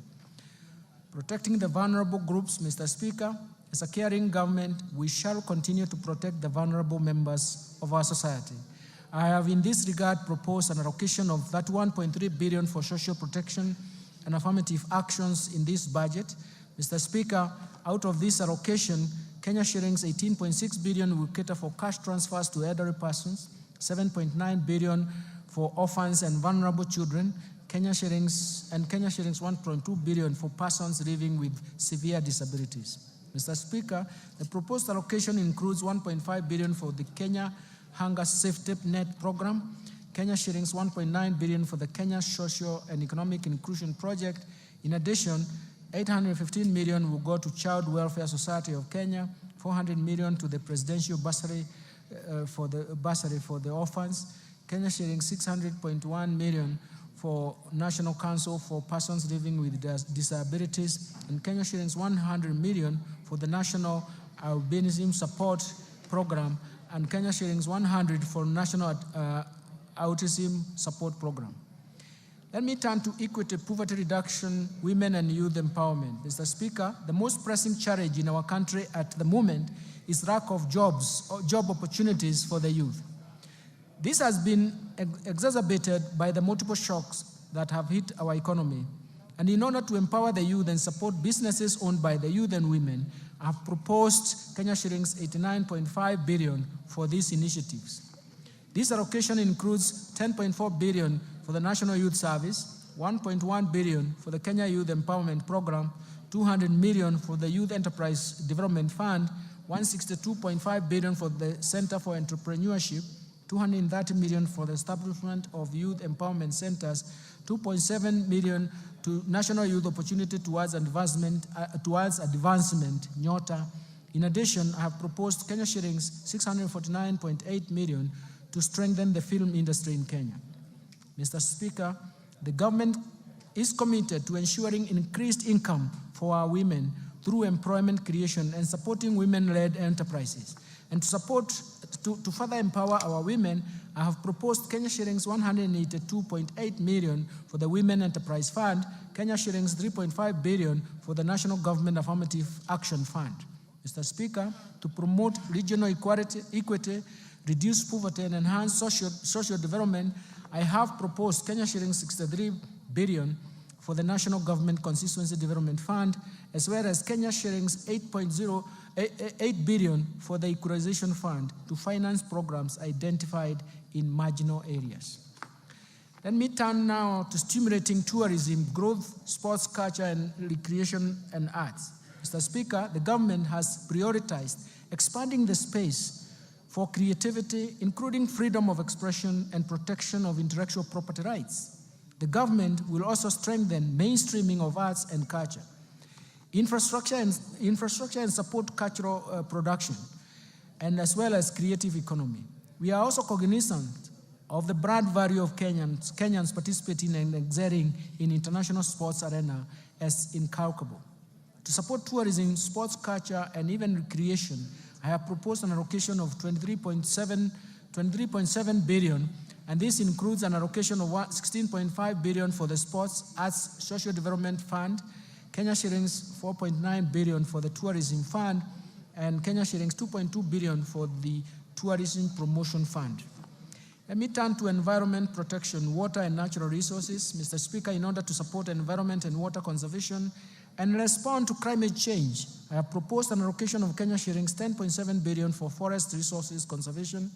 Protecting the vulnerable groups, Mr. Speaker, as a caring government, we shall continue to protect the vulnerable members of our society. I have in this regard proposed an allocation of 31.3 billion for social protection and affirmative actions in this budget. Mr. Speaker, out of this allocation, Kenya shillings 18.6 billion will cater for cash transfers to elderly persons, 7.9 billion for orphans and vulnerable children, Kenya shillings 1.2 billion for persons living with severe disabilities. Mr. Speaker, the proposed allocation includes 1.5 billion for the Kenya Hunger Safety Net Program, Kenya shillings 1.9 billion for the Kenya Social and Economic Inclusion Project. In addition, 815 million will go to Child Welfare Society of Kenya, 400 million to the Presidential Bursary for the orphans, Kenya shillings 600.1 million for National Council for Persons Living with Disabilities, and Kenya shillings 100 million for the National Albinism Support Program, and Kenya shillings 100 for National Autism Support Program. Let me turn to equity, poverty reduction, women and youth empowerment. Mr. Speaker, the most pressing challenge in our country at the moment is lack of jobs or job opportunities for the youth. This has been exacerbated by the multiple shocks that have hit our economy. And in order to empower the youth and support businesses owned by the youth and women, I have proposed Kenya shillings 89.5 billion for these initiatives. This allocation includes 10.4 billion for the National Youth Service, 1.1 billion for the Kenya Youth Empowerment Program, 200 million for the Youth Enterprise Development Fund, 162.5 billion for the Center for Entrepreneurship, 230 million for the establishment of youth empowerment centers, 2.7 million to National Youth Opportunity towards advancement, NYOTA. In addition, I have proposed Kenya shillings 649.8 million to strengthen the film industry in Kenya. Mr. Speaker, the government is committed to ensuring increased income for our women through employment creation and supporting women-led enterprises. And to further empower our women, I have proposed Kenya shillings 182.8 million for the Women Enterprise Fund, Kenya shillings 3.5 billion for the National Government Affirmative Action Fund. Mr. Speaker, to promote regional equity, reduce poverty, and enhance social development, I have proposed Kenya shillings 63 billion for the National Government Constituency Development Fund, as well as Kenya shillings 8 billion for the Equalization Fund to finance programs identified in marginal areas. Let me turn now to stimulating tourism, growth, sports, culture, and recreation and arts. Mr. Speaker, the government has prioritized expanding the space for creativity, including freedom of expression and protection of intellectual property rights. The government will also strengthen mainstreaming of arts and culture, infrastructure and support cultural production, and as well as creative economy. We are also cognizant of the brand value of Kenyans participating and excelling in international sports arena as incalculable. To support tourism, sports, culture, and even recreation, I have proposed an allocation of 23.7 billion, and this includes an allocation of 16.5 billion for the Sports, Arts, Social Development Fund, Kenya shillings 4.9 billion for the Tourism Fund, and Kenya shillings 2.2 billion for the Tourism Promotion Fund. Let me turn to environment protection, water and natural resources. Mr. Speaker, in order to support environment and water conservation and respond to climate change, I have proposed an allocation of Kenya shillings 10.7 billion for forest resources conservation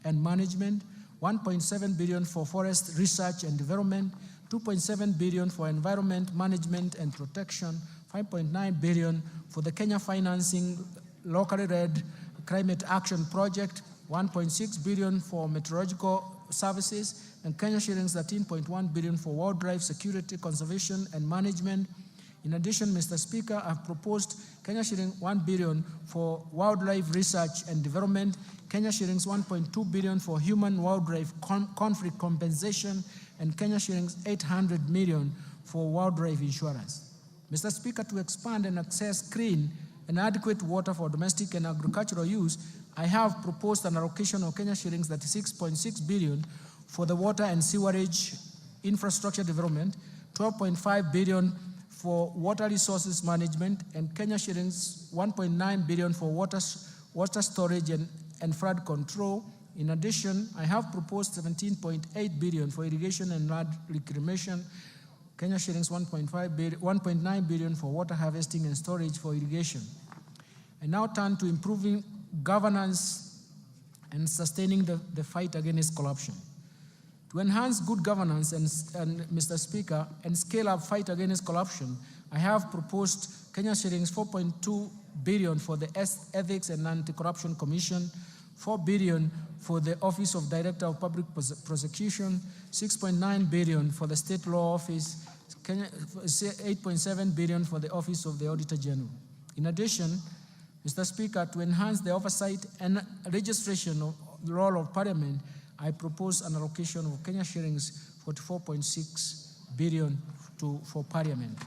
and management, 1.7 billion for forest research and development, 2.7 billion for environment management and protection, 5.9 billion for the Kenya Financing Locally Led Climate Action Project, 1.6 billion for meteorological services, and Kenya shillings 13.1 billion for wildlife security, conservation, and management. In addition, Mr. Speaker, I have proposed Kenya shillings 1 billion for wildlife research and development, Kenya shillings 1.2 billion for human-wildlife conflict compensation, and Kenya shillings 800 million for wildlife insurance. Mr. Speaker, to expand and access clean and adequate water for domestic and agricultural use, I have proposed an allocation of Kenya shillings 36.6 billion for the water and sewerage infrastructure development, 12.5 billion for water resources management, and Kenya shillings 1.9 billion for water storage and flood control. In addition, I have proposed 17.8 billion for irrigation and land reclamation, Kenya shillings 1.9 billion for water harvesting and storage for irrigation. I now turn to improving governance and sustaining the fight against corruption. To enhance good governance and Mr. Speaker, and scale up fight against corruption, I have proposed Kenya shillings 4.2 billion for the Ethics and Anti-Corruption Commission, 4 billion for the Office of Director of Public Prosecution, 6.9 billion for the State Law Office, 8.7 billion for the Office of the Auditor General. In addition, Mr. Speaker, to enhance the oversight and registration of the role of Parliament, I propose an allocation of Kenya shillings 44.6 billion for Parliament.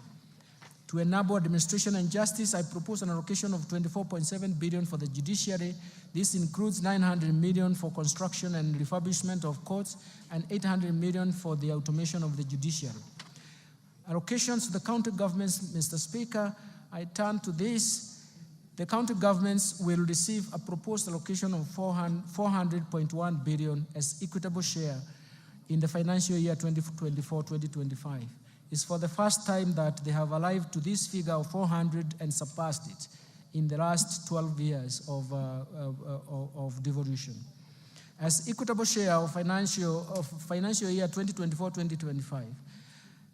To enable administration and justice, I propose an allocation of 24.7 billion for the judiciary. This includes 900 million for construction and refurbishment of courts and 800 million for the automation of the judiciary. Allocations to the county governments, Mr. Speaker, I turn to this. The county governments will receive a proposed allocation of 400.1 billion as equitable share in the financial year 2024-2025. It's for the first time that they have arrived to this figure of 400 and surpassed it in the last 12 years of devolution. As equitable share of financial year 2024-2025,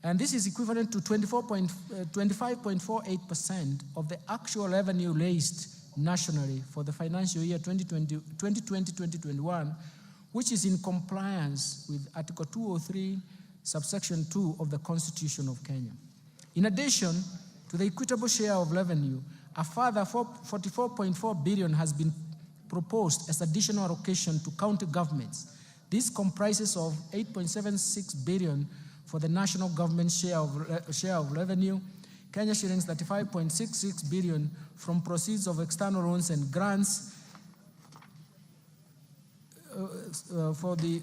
and this is equivalent to 25.48% of the actual revenue raised nationally for the financial year 2020-2021, which is in compliance with Article 203, subsection 2 of the Constitution of Kenya. In addition to the equitable share of revenue, a further 44.4 billion has been proposed as additional allocation to county governments. This comprises of 8.76 billion for the national government share of revenue, Kenya shillings 35.66 billion from proceeds of external loans and grants for the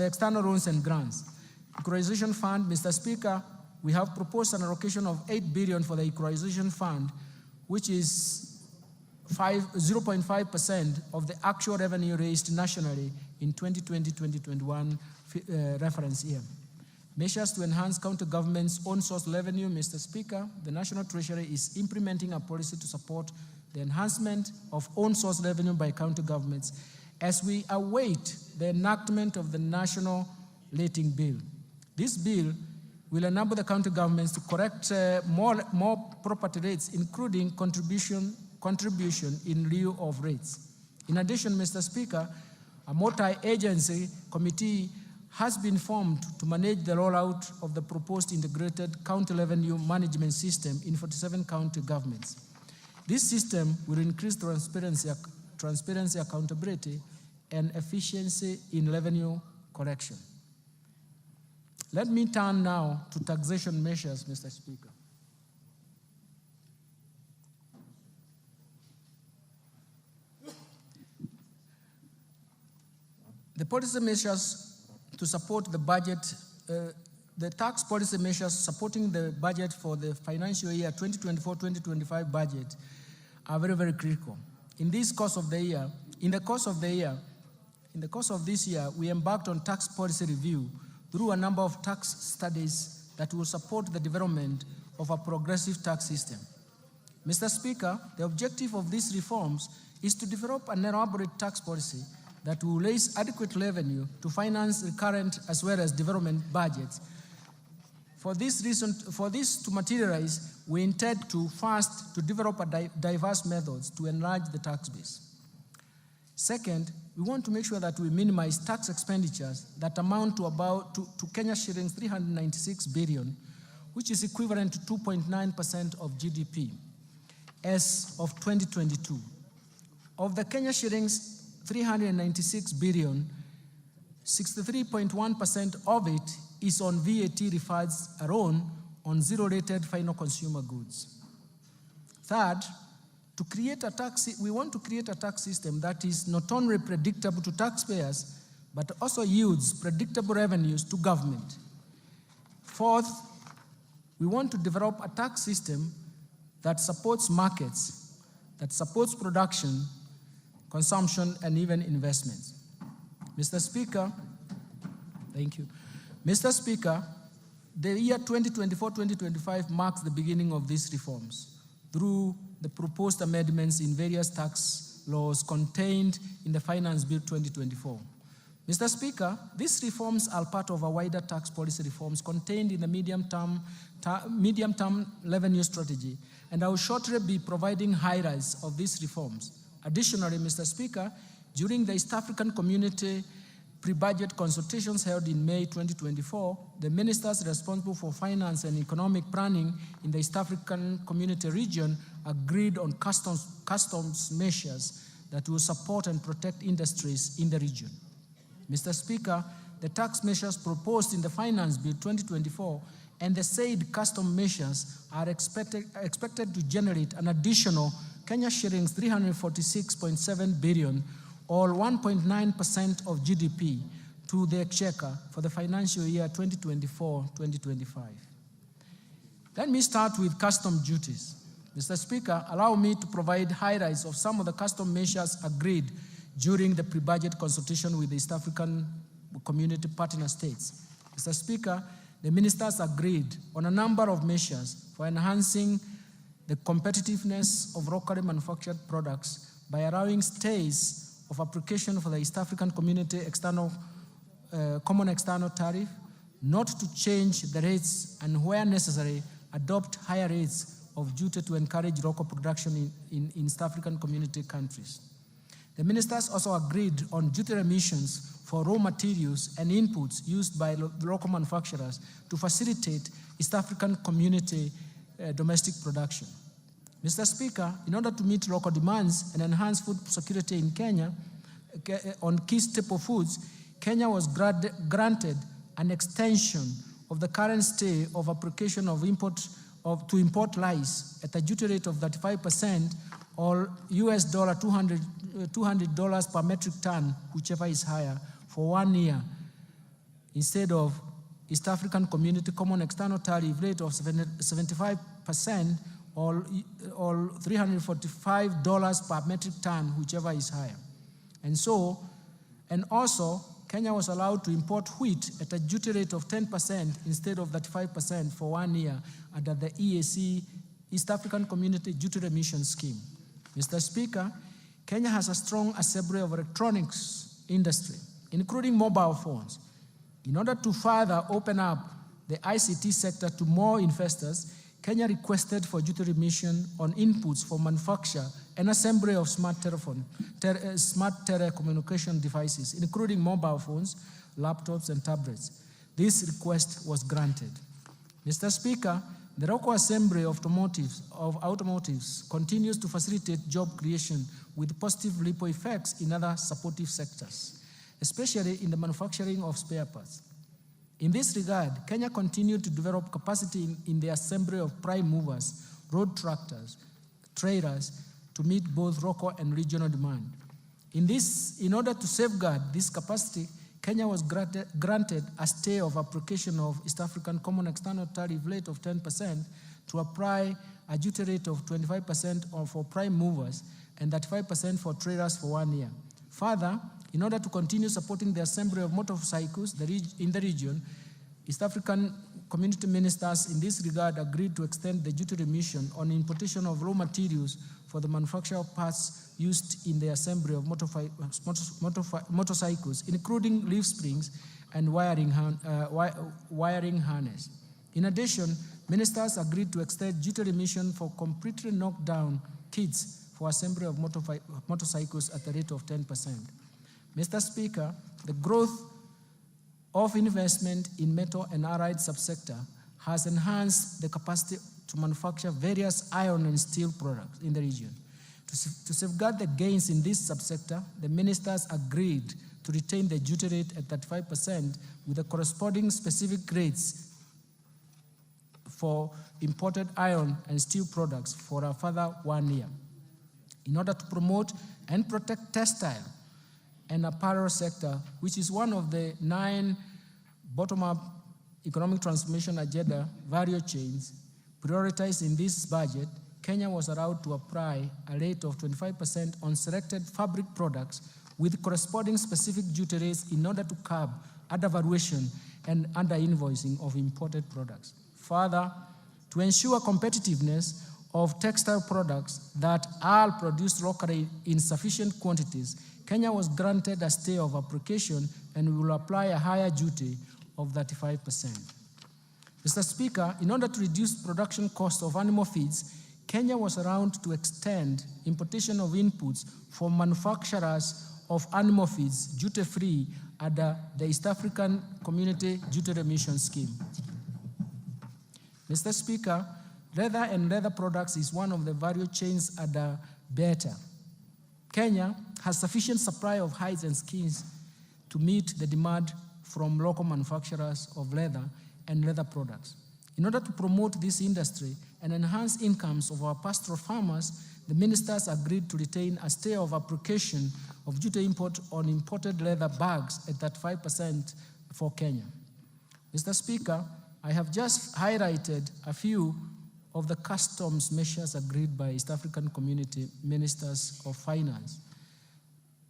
external loans and grants. Equalization Fund, Mr. Speaker, we have proposed an allocation of 8 billion for the Equalization Fund, which is 0.5% of the actual revenue raised nationally in 2020-2021 reference year. Measures to enhance county government's own source revenue, Mr. Speaker, the National Treasury is implementing a policy to support the enhancement of own source revenue by county governments as we await the enactment of the National Rating Bill. This bill will enable the county governments to correct more property rates, including contribution in lieu of rates. In addition, Mr. Speaker, a multi-agency committee has been formed to manage the rollout of the proposed integrated county revenue management system in 47 county governments. This system will increase transparency, accountability, and efficiency in revenue collection. Let me turn now to taxation measures, Mr. Speaker. The policy measures to support the budget, the tax policy measures supporting the budget for the financial year 2024-2025 budget are very, very critical. In the course of this year, we embarked on tax policy review through a number of tax studies that will support the development of a progressive tax system. Mr. Speaker, the objective of these reforms is to develop an elaborate tax policy that will raise adequate revenue to finance recurrent as well as development budgets. For this to materialize, we intend to first to develop diverse methods to enlarge the tax base. Second, we want to make sure that we minimize tax expenditures that amount to Kenya shillings 396 billion, which is equivalent to 2.9% of GDP as of 2022. Of the Kenya shillings 396 billion, 63.1% of it is on VAT refunds alone on zero-rated final consumer goods. Third, We want to create a tax system that is not only predictable to taxpayers, but also yields predictable revenues to government. Fourth, we want to develop a tax system that supports markets, that supports production, consumption, and even investments. Mr. Speaker, thank you. Mr. Speaker, the year 2024-2025 marks the beginning of these reforms through the proposed amendments in various tax laws contained in the Finance Bill 2024. Mr. Speaker, these reforms are part of a wider tax policy reforms contained in the medium-term revenue strategy, and I will shortly be providing highlights of these reforms. Additionally, Mr. Speaker, during the East African Community pre-budget consultations held in May 2024, the ministers responsible for finance and economic planning in the East African Community region agreed on customs measures that will support and protect industries in the region. Mr. Speaker, the tax measures proposed in the Finance Bill 2024 and the said custom measures are expected to generate an additional Kenya shillings 346.7 billion or 1.9% of GDP to the exchequer for the financial year 2024-2025. Let me start with custom duties. Mr. Speaker, allow me to provide highlights of some of the custom measures agreed during the pre-budget consultation with the East African Community partner states. Mr. Speaker, the ministers agreed on a number of measures for enhancing the competitiveness of locally manufactured products by allowing stays of application for the East African Community Common External Tariff, not to change the rates and where necessary, adopt higher rates of duty to encourage local production in East African Community countries. The ministers also agreed on duty remissions for raw materials and inputs used by local manufacturers to facilitate East African Community domestic production. Mr. Speaker, in order to meet local demands and enhance food security in Kenya on key staple foods, Kenya was granted an extension of the current stay of application of to import rice at a duty rate of 35% or US $200 per metric ton, whichever is higher, for 1 year, instead of East African Community Common External Tariff rate of 75% or $345 per metric ton, whichever is higher. And also, Kenya was allowed to import wheat at a duty rate of 10% instead of 35% for 1 year under the EAC, East African Community Duty Remission Scheme. Mr. Speaker, Kenya has a strong assembly of electronics industry, including mobile phones. In order to further open up the ICT sector to more investors, Kenya requested for duty remission on inputs for manufacture and assembly of smart telecommunication devices, including mobile phones, laptops, and tablets. This request was granted. Mr. Speaker, the local assembly of automotives continues to facilitate job creation with positive ripple effects in other supportive sectors, especially in the manufacturing of spare parts. In this regard, Kenya continued to develop capacity in the assembly of prime movers, road tractors, trailers, to meet both local and regional demand. In order to safeguard this capacity, Kenya was granted a stay of application of East African Common External Tariff rate of 10% to apply a duty rate of 25% for prime movers and 35% for trailers for 1 year. Further, in order to continue supporting the assembly of motorcycles in the region, East African Community ministers in this regard agreed to extend the duty remission on importation of raw materials for the manufacture of parts used in the assembly of motorcycles, including leaf springs and wiring harness. In addition, ministers agreed to extend duty remission for completely knocked down kits for assembly of motorcycles at the rate of 10%. Mr. Speaker, the growth of investment in metal and allied subsector has enhanced the capacity to manufacture various iron and steel products in the region. To safeguard the gains in this subsector, the ministers agreed to retain the duty rate at 35% with the corresponding specific rates for imported iron and steel products for a further 1 year. in order to promote and protect textile and apparel sector, which is one of the 9 bottom-up economic transformation agenda value chains prioritized in this budget. Kenya was allowed to apply a rate of 25% on selected fabric products with corresponding specific duty rates in order to curb undervaluation and under-invoicing of imported products. Further, to ensure competitiveness of textile products that are produced locally in sufficient quantities, Kenya was granted a stay of application and will apply a higher duty of 35%. Mr. Speaker, in order to reduce production costs of animal feeds, Kenya was allowed to extend importation of inputs for manufacturers of animal feeds duty-free under the East African Community Duty Remission Scheme. Mr. Speaker, leather and leather products is one of the value chains under BETA. Kenya has sufficient supply of hides and skins to meet the demand from local manufacturers of leather and leather products. In order to promote this industry and enhance incomes of our pastoral farmers, the ministers agreed to retain a stay of application of duty import on imported leather bags at 35% for Kenya. Mr. Speaker, I have just highlighted a few of the customs measures agreed by East African Community Ministers of Finance.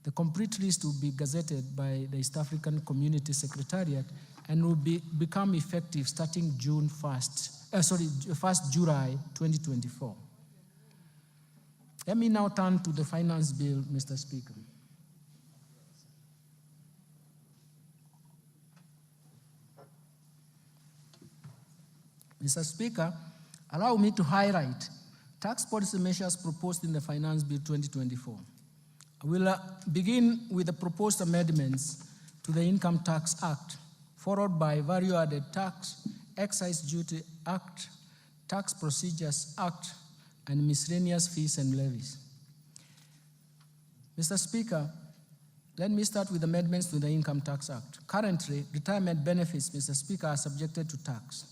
The complete list will be gazetted by the East African Community Secretariat and will become effective starting June 1st July 2024. Let me now turn to the finance bill, Mr. Speaker. Mr. Speaker, allow me to highlight tax policy measures proposed in the Finance Bill 2024. I will begin with the proposed amendments to the Income Tax Act, followed by Value-Added Tax, Excise Duty Act, Tax Procedures Act, and miscellaneous fees and levies. Mr. Speaker, let me start with amendments to the Income Tax Act. Currently, retirement benefits, Mr. Speaker, are subjected to tax.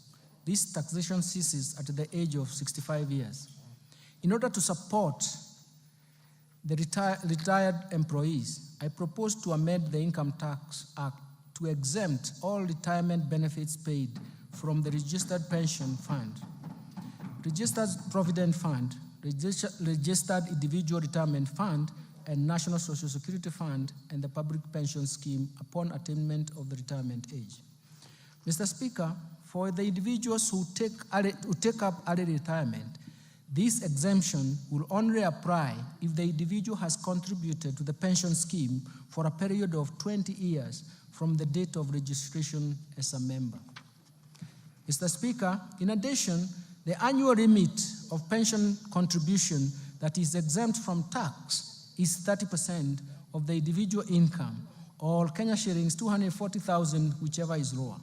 This taxation ceases at the age of 65 years. In order to support the retired employees, I propose to amend the Income Tax Act to exempt all retirement benefits paid from the Registered Pension Fund, Registered Provident Fund, Registered Individual Retirement Fund, and National Social Security Fund and the Public Pension Scheme upon attainment of the retirement age. Mr. Speaker, for the individuals who take up early retirement, this exemption will only apply if the individual has contributed to the pension scheme for a period of 20 years from the date of registration as a member. Mr. Speaker, in addition, the annual limit of pension contribution that is exempt from tax is 30% of the individual income, or Kenya shillings 240,000, whichever is lower.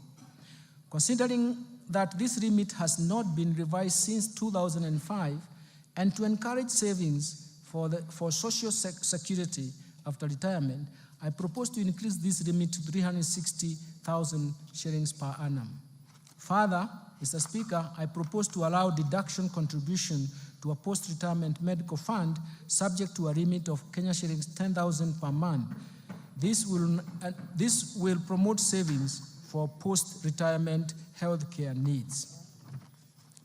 Considering that this limit has not been revised since 2005, and to encourage savings for social security after retirement, I propose to increase this limit to 360,000 shillings per annum. Further, Mr. Speaker, I propose to allow deduction contribution to a post-retirement medical fund subject to a limit of Kenya shillings 10,000 per month. This will promote savings for post-retirement healthcare needs.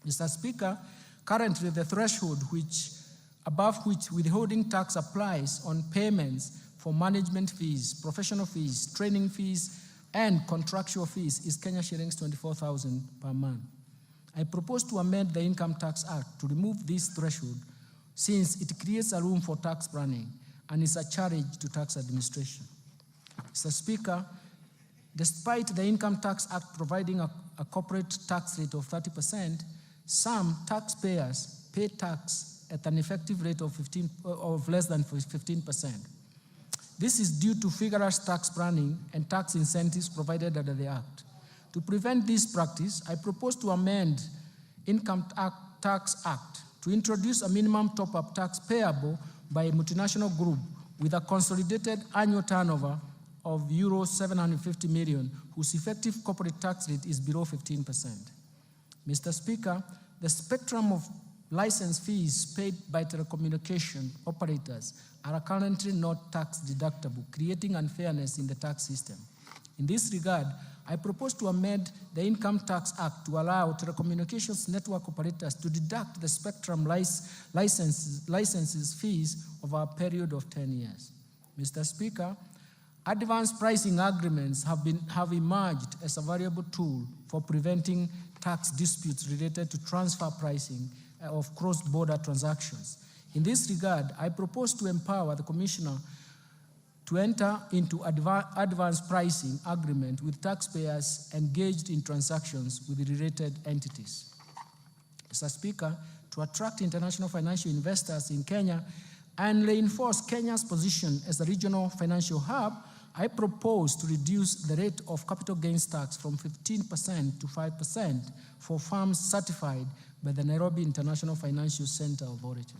Mr. Speaker, currently the threshold above which withholding tax applies on payments for management fees, professional fees, training fees, and contractual fees is Kenya shillings 24,000 per month. I propose to amend the Income Tax Act to remove this threshold since it creates a room for tax planning and is a challenge to tax administration. Mr. Speaker, despite the Income Tax Act providing a corporate tax rate of 30%, some taxpayers pay tax at an effective rate of less than 15%. This is due to vigorous tax planning and tax incentives provided under the Act. To prevent this practice, I propose to amend Income Tax Act to introduce a minimum top-up tax payable by a multinational group with a consolidated annual turnover of euro 750 million, whose effective corporate tax rate is below 15%. Mr. Speaker, the spectrum of license fees paid by telecommunication operators are currently not tax deductible, creating unfairness in the tax system. In this regard, I propose to amend the Income Tax Act to allow telecommunications network operators to deduct the spectrum licenses fees over a period of 10 years. Mr. Speaker, advanced pricing agreements have emerged as a valuable tool for preventing tax disputes related to transfer pricing of cross-border transactions. In this regard, I propose to empower the Commissioner to enter into advanced pricing agreement with taxpayers engaged in transactions with related entities. Mr. Speaker, to attract international financial investors in Kenya and reinforce Kenya's position as a regional financial hub, I propose to reduce the rate of capital gains tax from 15% to 5% for firms certified by the Nairobi International Financial Center Authority.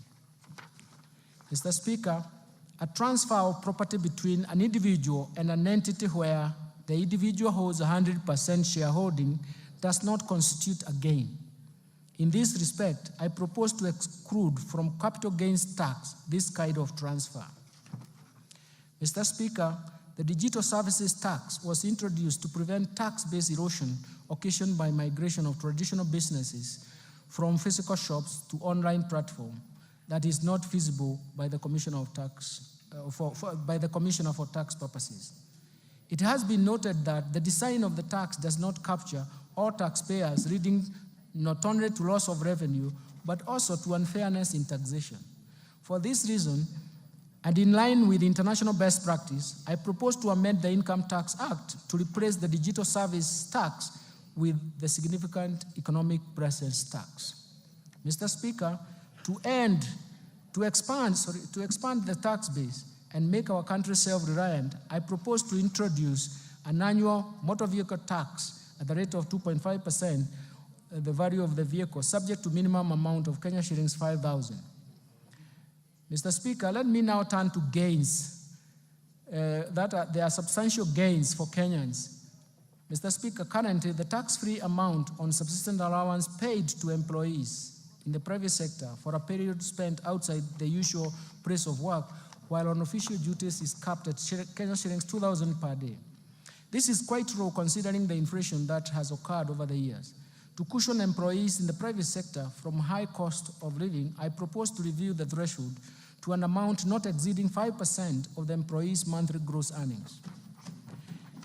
Mr. Speaker, a transfer of property between an individual and an entity where the individual holds 100% shareholding does not constitute a gain. In this respect, I propose to exclude from capital gains tax this kind of transfer. Mr. Speaker, the digital services tax was introduced to prevent tax-based erosion occasioned by migration of traditional businesses from physical shops to online platform that is not feasible by the Commissioner of Tax by the Commissioner for Tax purposes. It has been noted that the design of the tax does not capture all taxpayers, leading not only to loss of revenue, but also to unfairness in taxation. For this reason, and in line with international best practice, I propose to amend the Income Tax Act to replace the digital service tax with the significant economic presence tax. Mr. Speaker, to expand the tax base and make our country self-reliant, I propose to introduce an annual motor vehicle tax at the rate of 2.5%, the value of the vehicle, subject to minimum amount of Kenya shillings 5,000. Mr. Speaker, let me now turn to gains. There are substantial gains for Kenyans. Mr. Speaker, currently the tax-free amount on subsistence allowance paid to employees in the private sector for a period spent outside the usual place of work while on official duties is capped at Kenya shillings 2,000 per day. This is quite low considering the inflation that has occurred over the years. To cushion employees in the private sector from high cost of living, I propose to review the threshold to an amount not exceeding 5% of the employee's monthly gross earnings.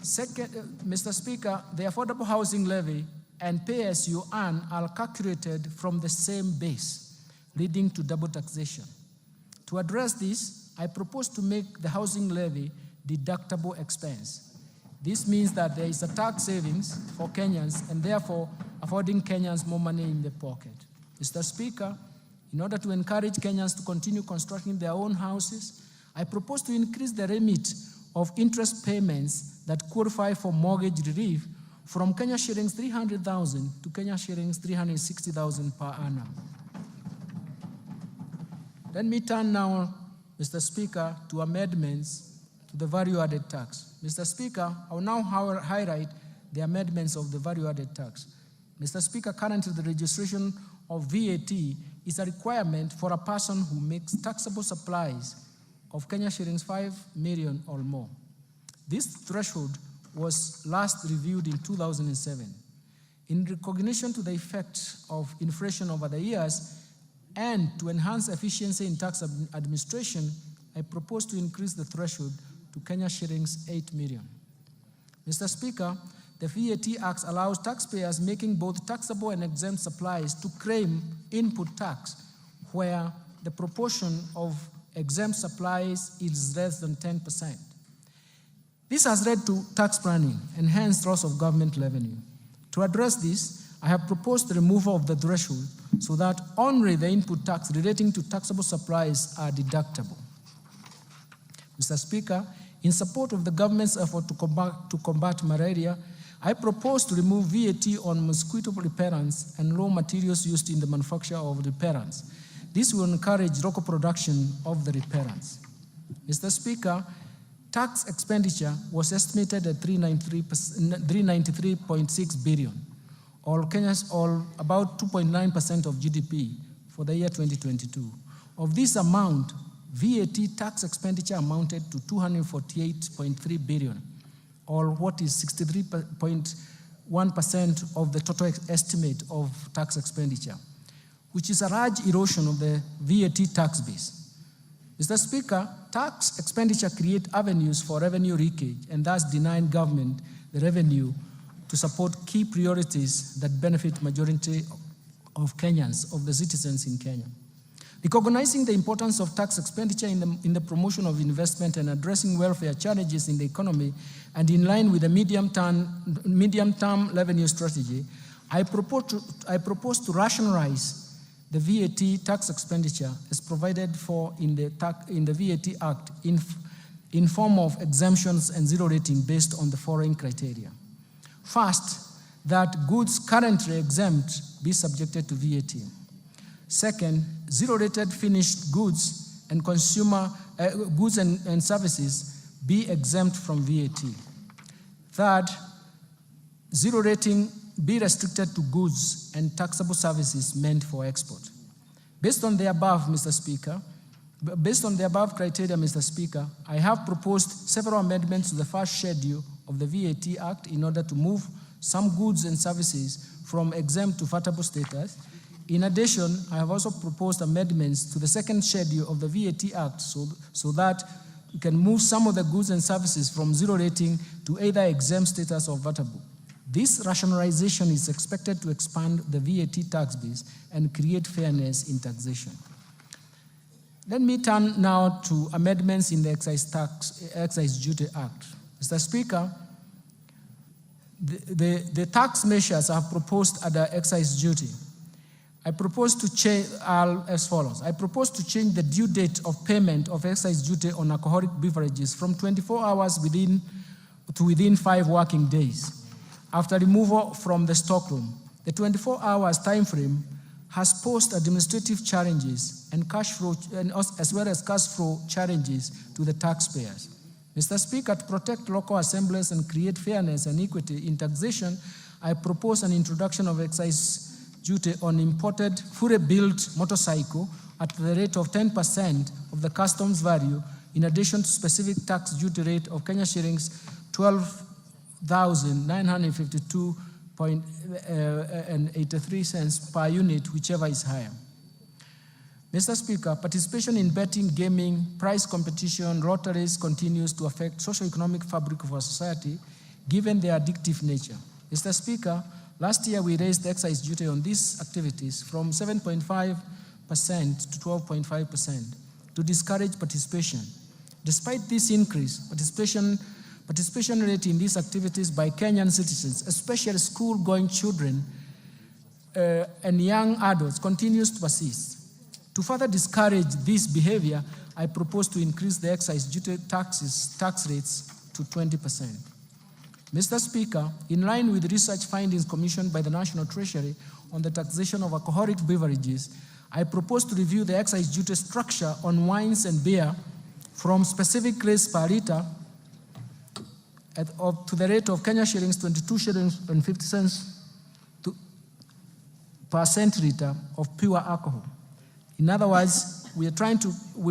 Second, Mr. Speaker, the affordable housing levy and pay as you earn are calculated from the same base, leading to double taxation. To address this, I propose to make the housing levy deductible expense. This means that there is a tax savings for Kenyans and therefore affording Kenyans more money in their pocket. Mr. Speaker, in order to encourage Kenyans to continue constructing their own houses, I propose to increase the limit of interest payments that qualify for mortgage relief from Kenya shillings 300,000 to Kenya shillings 360,000 per annum. Let me turn now, Mr. Speaker, to amendments to the value-added tax. Mr. Speaker, I will now highlight the amendments of the value-added tax. Mr. Speaker, currently the registration of VAT is a requirement for a person who makes taxable supplies of Kenya shillings 5 million or more. This threshold was last reviewed in 2007. In recognition to the effect of inflation over the years and to enhance efficiency in tax administration, I propose to increase the threshold to Kenya shillings 8 million. Mr. Speaker, the VAT Act allows taxpayers making both taxable and exempt supplies to claim input tax where the proportion of exempt supplies is less than 10%. This has led to tax planning and hence loss of government revenue. To address this, I have proposed the removal of the threshold so that only the input tax relating to taxable supplies are deductible. Mr. Speaker, in support of the government's effort to combat malaria, I propose to remove VAT on mosquito repellents and raw materials used in the manufacture of repellents. This will encourage local production of the repellents. Mr. Speaker, tax expenditure was estimated at 393.6 billion, or about 2.9% of GDP for the year 2022. Of this amount, VAT tax expenditure amounted to 248.3 billion, or what is 63.1% of the total estimate of tax expenditure, which is a large erosion of the VAT tax base. Mr. Speaker, tax expenditure creates avenues for revenue leakage and thus denying government the revenue to support key priorities that benefit majority of Kenyans, of the citizens in Kenya. Recognizing the importance of tax expenditure in the promotion of investment and addressing welfare challenges in the economy, and in line with the medium-term revenue strategy, I propose to rationalize the VAT tax expenditure as provided for in the VAT Act in form of exemptions and zero rating based on the following criteria. First, that goods currently exempt be subjected to VAT. Second, zero-rated finished goods and consumer goods and services be exempt from VAT. Third, zero rating be restricted to goods and taxable services meant for export. Based on the above, Mr. Speaker, criteria, Mr. Speaker, I have proposed several amendments to the first schedule of the VAT Act in order to move some goods and services from exempt to VAT status. In addition, I have also proposed amendments to the second schedule of the VAT Act so that we can move some of the goods and services from zero rating to either exempt status or VATable. This rationalization is expected to expand the VAT tax base and create fairness in taxation. Let me turn now to amendments in the Excise Duty Act. Mr. Speaker, the tax measures I have proposed under excise duty, I propose to change as follows. I propose to change the due date of payment of excise duty on alcoholic beverages from 24 hours within 5 working days after removal from the stockroom. The 24 hours time frame has posed administrative challenges and cash flow, as well as cash flow challenges to the taxpayers. Mr. Speaker, to protect local assemblies and create fairness and equity in taxation, I propose an introduction of excise duty on imported fully built motorcycle at the rate of 10% of the customs value, in addition to specific tax duty rate of Kenya shillings 12,952.83 cents per unit, whichever is higher. Mr. Speaker, participation in betting, gaming, prize competition, lotteries continues to affect socio-economic fabric of our society, given their addictive nature. Mr. Speaker, last year we raised the excise duty on these activities from 7.5% to 12.5% to discourage participation. Despite this increase, participation rate in these activities by Kenyan citizens, especially school-going children and young adults, continues to persist. To further discourage this behavior, I propose to increase the excise duty tax rates to 20%. Mr. Speaker, in line with research findings commissioned by the National Treasury on the taxation of alcoholic beverages, I propose to review the excise duty structure on wines and beer from specific rates per litre to the rate of Kenya shillings 22 shillings and 50 cents per centiliter of pure alcohol. In other words, we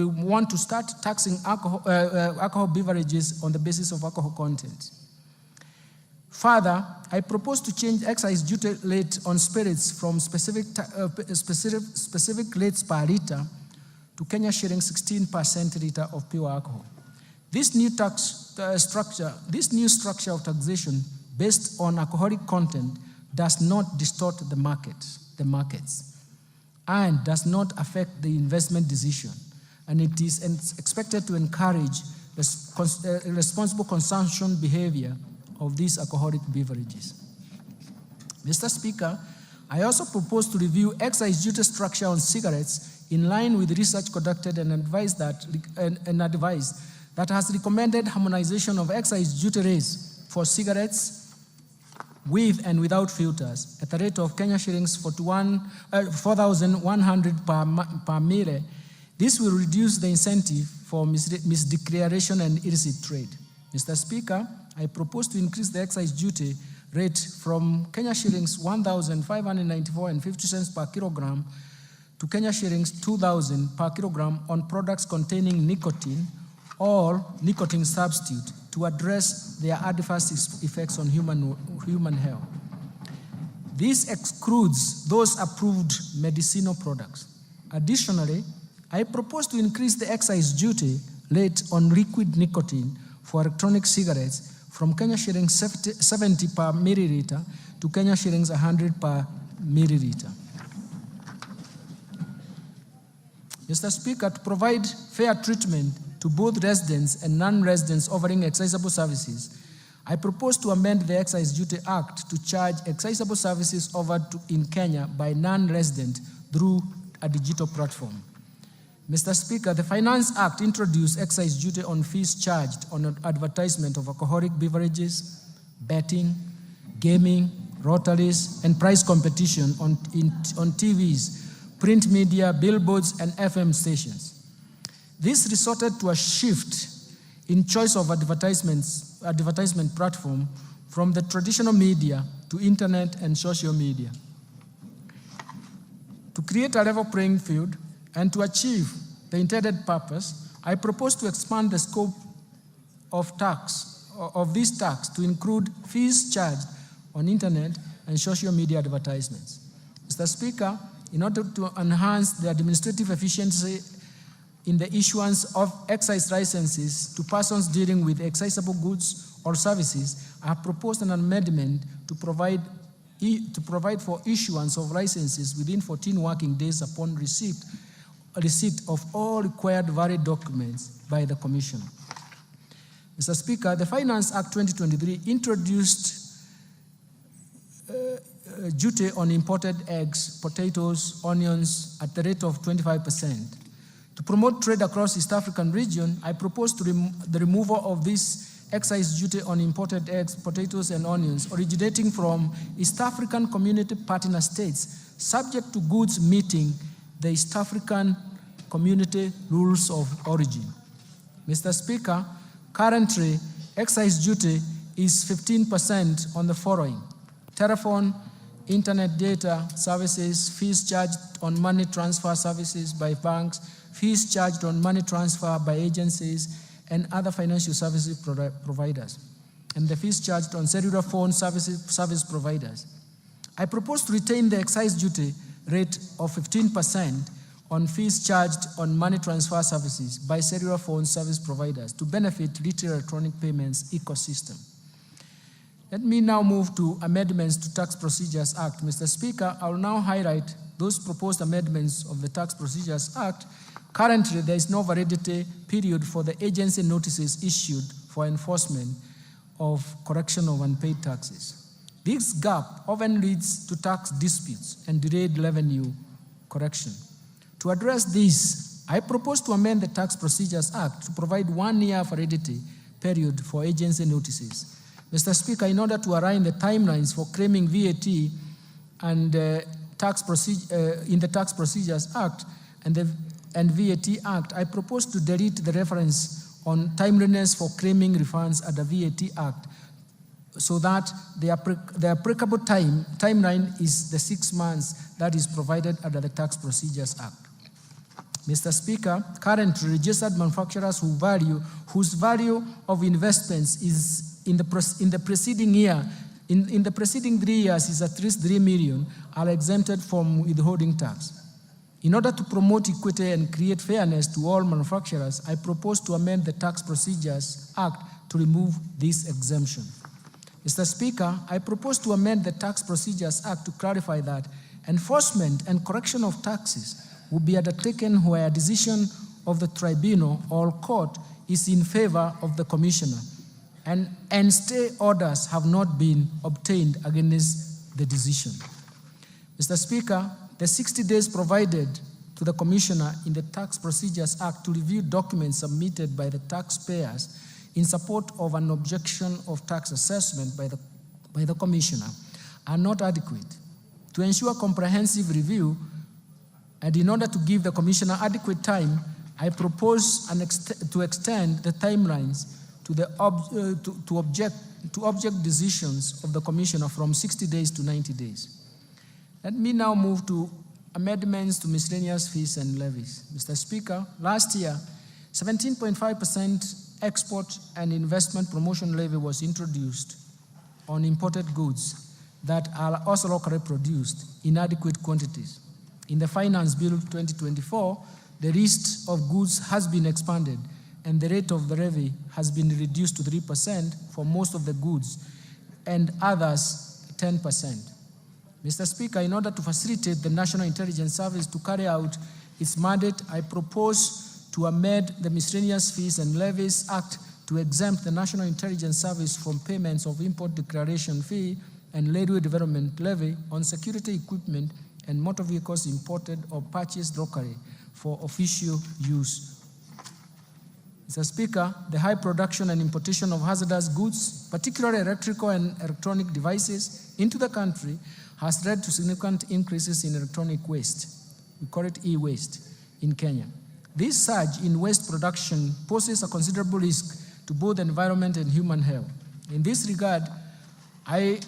want to start taxing alcohol beverages on the basis of alcohol content. Further, I propose to change excise duty rate on spirits from specific rates per litre to Kenya shillings 16 per centiliter of pure alcohol. This new structure of taxation based on alcoholic content does not distort the markets, and does not affect the investment decision, and it is expected to encourage responsible consumption behavior of these alcoholic beverages. Mr. Speaker, I also propose to review excise duty structure on cigarettes in line with research conducted and advice that has recommended harmonization of excise duty rates for cigarettes with and without filters at the rate of Kenya shillings 4,100 per mille. This will reduce the incentive for misdeclaration and illicit trade. Mr. Speaker, I propose to increase the excise duty rate from Kenya shillings 1,594.50 per kilogram to Kenya shillings 2,000 per kilogram on products containing nicotine or nicotine substitute to address their adverse effects on human health. This excludes those approved medicinal products. Additionally, I propose to increase the excise duty rate on liquid nicotine for electronic cigarettes from Kenya shillings 70 per milliliter to Kenya shillings 100 per milliliter. Mr. Speaker, to provide fair treatment to both residents and non-residents offering excisable services, I propose to amend the Excise Duty Act to charge excisable services offered in Kenya by non-residents through a digital platform. Mr. Speaker, the Finance Act introduced excise duty on fees charged on advertisement of alcoholic beverages, betting, gaming, lotteries, and prize competition on TVs, print media, billboards, and FM stations. This resulted to a shift in choice of advertisement platform from the traditional media to internet and social media. To create a level playing field and to achieve the intended purpose, I propose to expand the scope of this tax to include fees charged on internet and social media advertisements. Mr. Speaker, in order to enhance the administrative efficiency in the issuance of excise licenses to persons dealing with excisable goods or services, I have proposed an amendment to provide for issuance of licenses within 14 working days upon receipt of all required valid documents by the Commissioner. Mr. Speaker, the Finance Act 2023 introduced duty on imported eggs, potatoes, onions at the rate of 25%. To promote trade across East African region, I propose the removal of this excise duty on imported eggs, potatoes, and onions originating from East African Community Partner States, subject to goods meeting the East African Community Rules of Origin. Mr. Speaker, currently, excise duty is 15% on the following: telephone, internet data services, fees charged on money transfer services by banks, fees charged on money transfer by agencies and other financial services providers, and the fees charged on cellular phone service providers. I propose to retain the excise duty rate of 15% on fees charged on money transfer services by cellular phone service providers to benefit retail electronic payments ecosystem. Let me now move to amendments to Tax Procedures Act. Mr. Speaker, I will now highlight those proposed amendments of the Tax Procedures Act. Currently, there is no validity period for the agency notices issued for enforcement of correction of unpaid taxes. This gap often leads to tax disputes and delayed revenue correction. To address this, I propose to amend the Tax Procedures Act to provide 1 year validity period for agency notices. Mr. Speaker, in order to align the timelines for claiming VAT and in the Tax Procedures Act and VAT Act, I propose to delete the reference on timeliness for claiming refunds at the VAT Act so that the applicable timeline is the 6 months that is provided under the Tax Procedures Act. Mr. Speaker, currently registered manufacturers whose value of investments is in the preceding year, in the preceding 3 years is at least 3 million, are exempted from withholding tax. In order to promote equity and create fairness to all manufacturers, I propose to amend the Tax Procedures Act to remove this exemption. Mr. Speaker, I propose to amend the Tax Procedures Act to clarify that enforcement and correction of taxes will be undertaken where a decision of the tribunal or court is in favor of the Commissioner, and stay orders have not been obtained against the decision. Mr. Speaker, the 60 days provided to the Commissioner in the Tax Procedures Act to review documents submitted by the taxpayers in support of an objection of tax assessment by the Commissioner are not adequate. To ensure comprehensive review, and in order to give the Commissioner adequate time, I propose to extend the timelines to object decisions of the Commissioner from 60 days to 90 days. Let me now move to amendments to miscellaneous fees and levies. Mr. Speaker, last year, 17.5% export and investment promotion levy was introduced on imported goods that are also locally produced in adequate quantities. In the Finance Bill 2024, the list of goods has been expanded and the rate of the levy has been reduced to 3% for most of the goods and others 10%. Mr. Speaker, in order to facilitate the National Intelligence Service to carry out its mandate, I propose to amend the Miscellaneous Fees and Levies Act to exempt the National Intelligence Service from payments of import declaration fee and railway development levy on security equipment and motor vehicles imported or purchased locally for official use. Mr. Speaker, the high production and importation of hazardous goods, particularly electrical and electronic devices, into the country has led to significant increases in electronic waste. We call it e-waste in Kenya. This surge in waste production poses a considerable risk to both the environment and human health. In this regard, I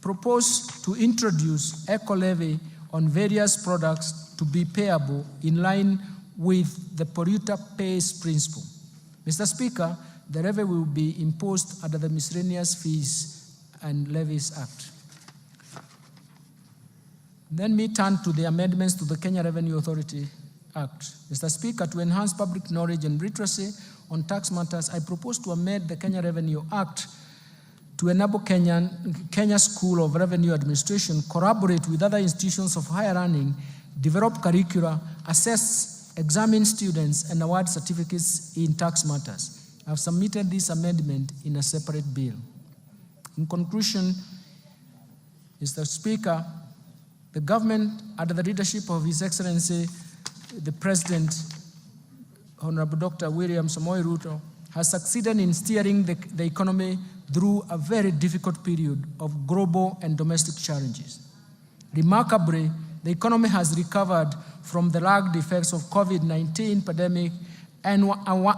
propose to introduce eco-levy on various products to be payable in line with the polluter pays principle. Mr. Speaker, the levy will be imposed under the Miscellaneous Fees and Levies Act. Then we turn to the amendments to the Kenya Revenue Authority Act. Mr. Speaker, to enhance public knowledge and literacy on tax matters, I propose to amend the Kenya Revenue Act to enable Kenya School of Revenue Administration collaborate with other institutions of higher learning, develop curricula, assess, examine students, and award certificates in tax matters. I have submitted this amendment in a separate bill. In conclusion, Mr. Speaker, the government, under the leadership of His Excellency, the President, Honorable Dr. William Samoei Ruto, has succeeded in steering the economy through a very difficult period of global and domestic challenges. Remarkably, the economy has recovered from the lagged effects of COVID-19 pandemic and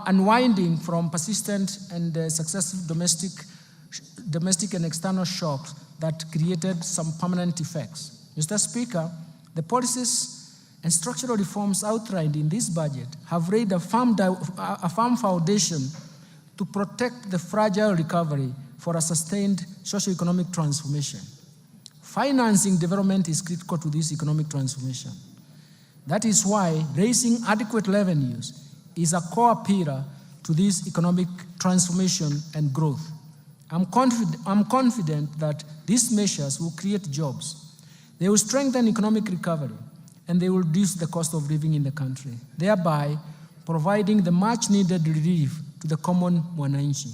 unwinding from persistent and successive domestic and external shocks that created some permanent effects. Mr. Speaker, the policies and structural reforms outlined in this budget have laid a firm foundation to protect the fragile recovery for a sustained socio-economic transformation. Financing development is critical to this economic transformation. That is why raising adequate revenues is a core pillar to this economic transformation and growth. I'm confident that these measures will create jobs. They will strengthen economic recovery, and they will reduce the cost of living in the country, thereby providing the much-needed relief to the common mwananchi.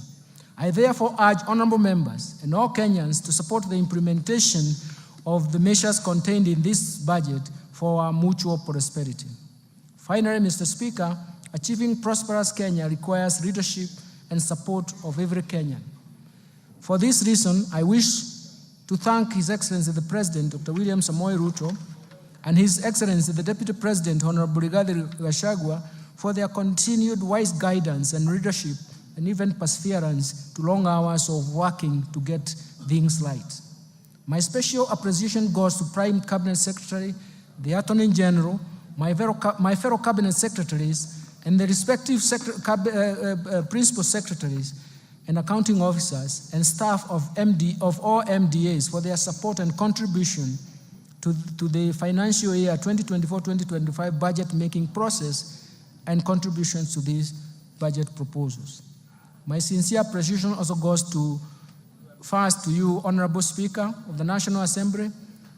I therefore urge honorable members and all Kenyans to support the implementation of the measures contained in this budget for our mutual prosperity. Finally, Mr. Speaker, achieving prosperous Kenya requires leadership and support of every Kenyan. For this reason, I wish to thank His Excellency the President, Dr. William Samoei Ruto, and His Excellency the Deputy President, Honorable Rigathi Gachagua, for their continued wise guidance and leadership and even perseverance to long hours of working to get things right. My special appreciation goes to Prime Cabinet Secretary, the Attorney General, my fellow Cabinet Secretaries, and the respective Principal Secretaries and accounting officers and staff of all MDAs for their support and contribution to the financial year 2024-2025 budget making process and contributions to these budget proposals. My sincere appreciation also goes first to you, Honorable Speaker of the National Assembly,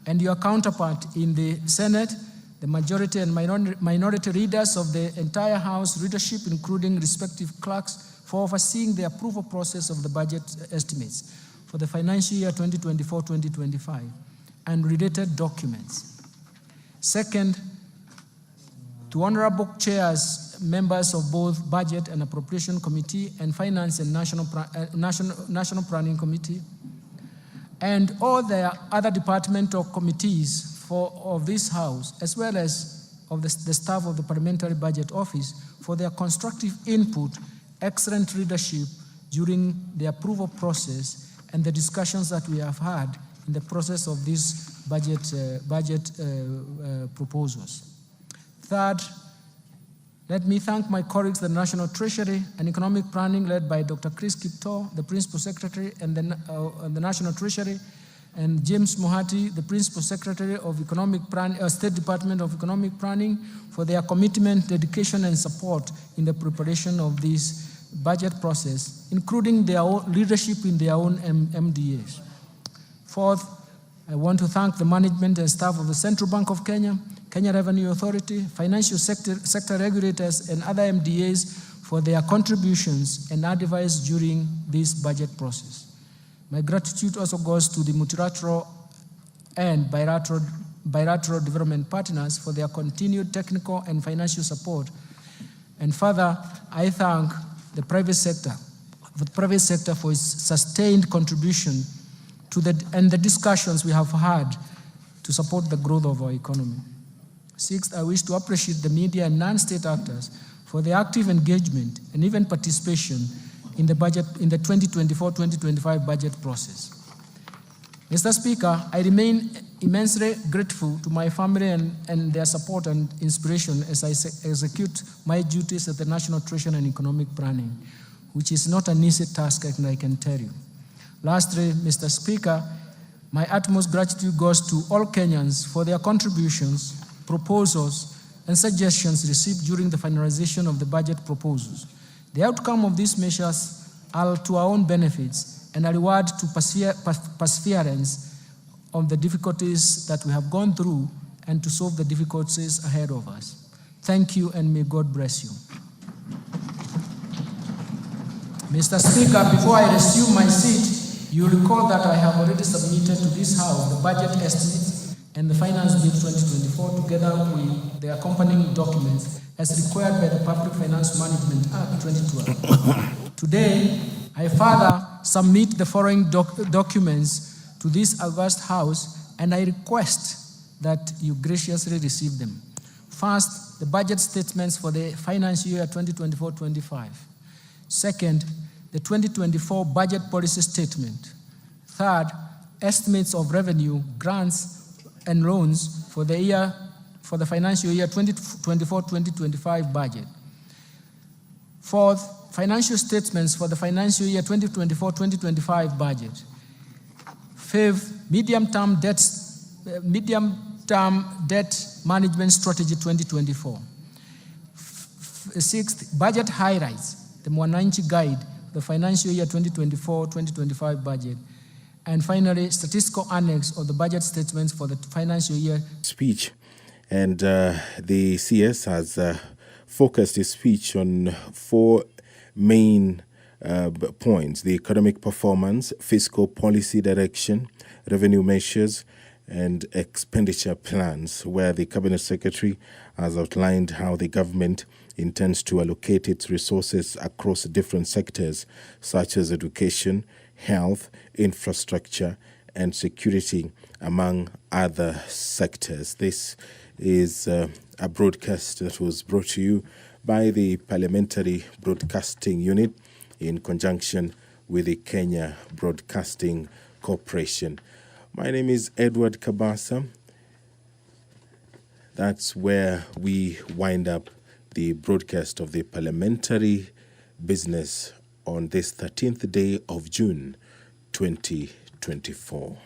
and your counterpart in the Senate, the majority and minority leaders of the entire House leadership, including respective clerks, for overseeing the approval process of the budget estimates for the financial year 2024-2025 and related documents. Second, to honorable chairs, members of both Budget and Appropriation Committee and Finance and National Planning Committee, and all the other departmental committees of this House, as well as of the staff of the Parliamentary Budget Office for their constructive input, excellent leadership during the approval process and the discussions that we have had in the process of this budget proposals. Third, let me thank my colleagues at the National Treasury and Economic Planning led by Dr. Chris Kipto, the Principal Secretary and the National Treasury, and James Mohati, the Principal Secretary of State Department of Economic Planning, for their commitment, dedication, and support in the preparation of this budget process, including their own leadership in their own MDAs. Fourth, I want to thank the management and staff of the Central Bank of Kenya, Kenya Revenue Authority, financial sector regulators, and other MDAs for their contributions and advice during this budget process. My gratitude also goes to the multilateral and bilateral development partners for their continued technical and financial support. And further, I thank the private sector for its sustained contribution to the discussions we have had to support the growth of our economy. Sixth, I wish to appreciate the media and non-state actors for their active engagement and even participation in the 2024-2025 budget process. Mr. Speaker, I remain immensely grateful to my family and their support and inspiration as I execute my duties at the National Treasury and Economic Planning, which is not an easy task, and I can tell you. Lastly, Mr. Speaker, my utmost gratitude goes to all Kenyans for their contributions, proposals, and suggestions received during the finalization of the budget proposals. The outcome of these measures are to our own benefits and a reward to perseverance on the difficulties that we have gone through and to solve the difficulties ahead of us. Thank you, and may God bless you. Mr. Speaker, before I resume my seat, you recall that I have already submitted to this House the budget estimates and the Finance Bill 2024 together with the accompanying documents as required by the Public Finance Management Act 2012. Today, I further submit the following documents to this august House, and I request that you graciously receive them. First, the budget statements for the financial year 2024-25. Second, the 2024 budget policy statement. Third, estimates of revenue, grants, and loans for the financial year 2024-2025 budget. Fourth, financial statements for the financial year 2024-2025 budget. Fifth, medium-term debt management strategy 2024. Sixth, budget highlights, the Mwananchi guide, the financial year 2024-2025 budget. And finally, statistical annex of the budget statements for the financial year. Speech. And the CS has focused his speech on four main points: the economic performance, fiscal policy direction, revenue measures, and expenditure plans, where the Cabinet Secretary has outlined how the government intends to allocate its resources across different sectors, such as education, health, infrastructure, and security, among other sectors. This is a broadcast that was brought to you by the Parliamentary Broadcasting Unit in conjunction with the Kenya Broadcasting Corporation. My name is Edward Kabasa. That's where we wind up the broadcast of the Parliamentary Business on this 13th day of June, 2024.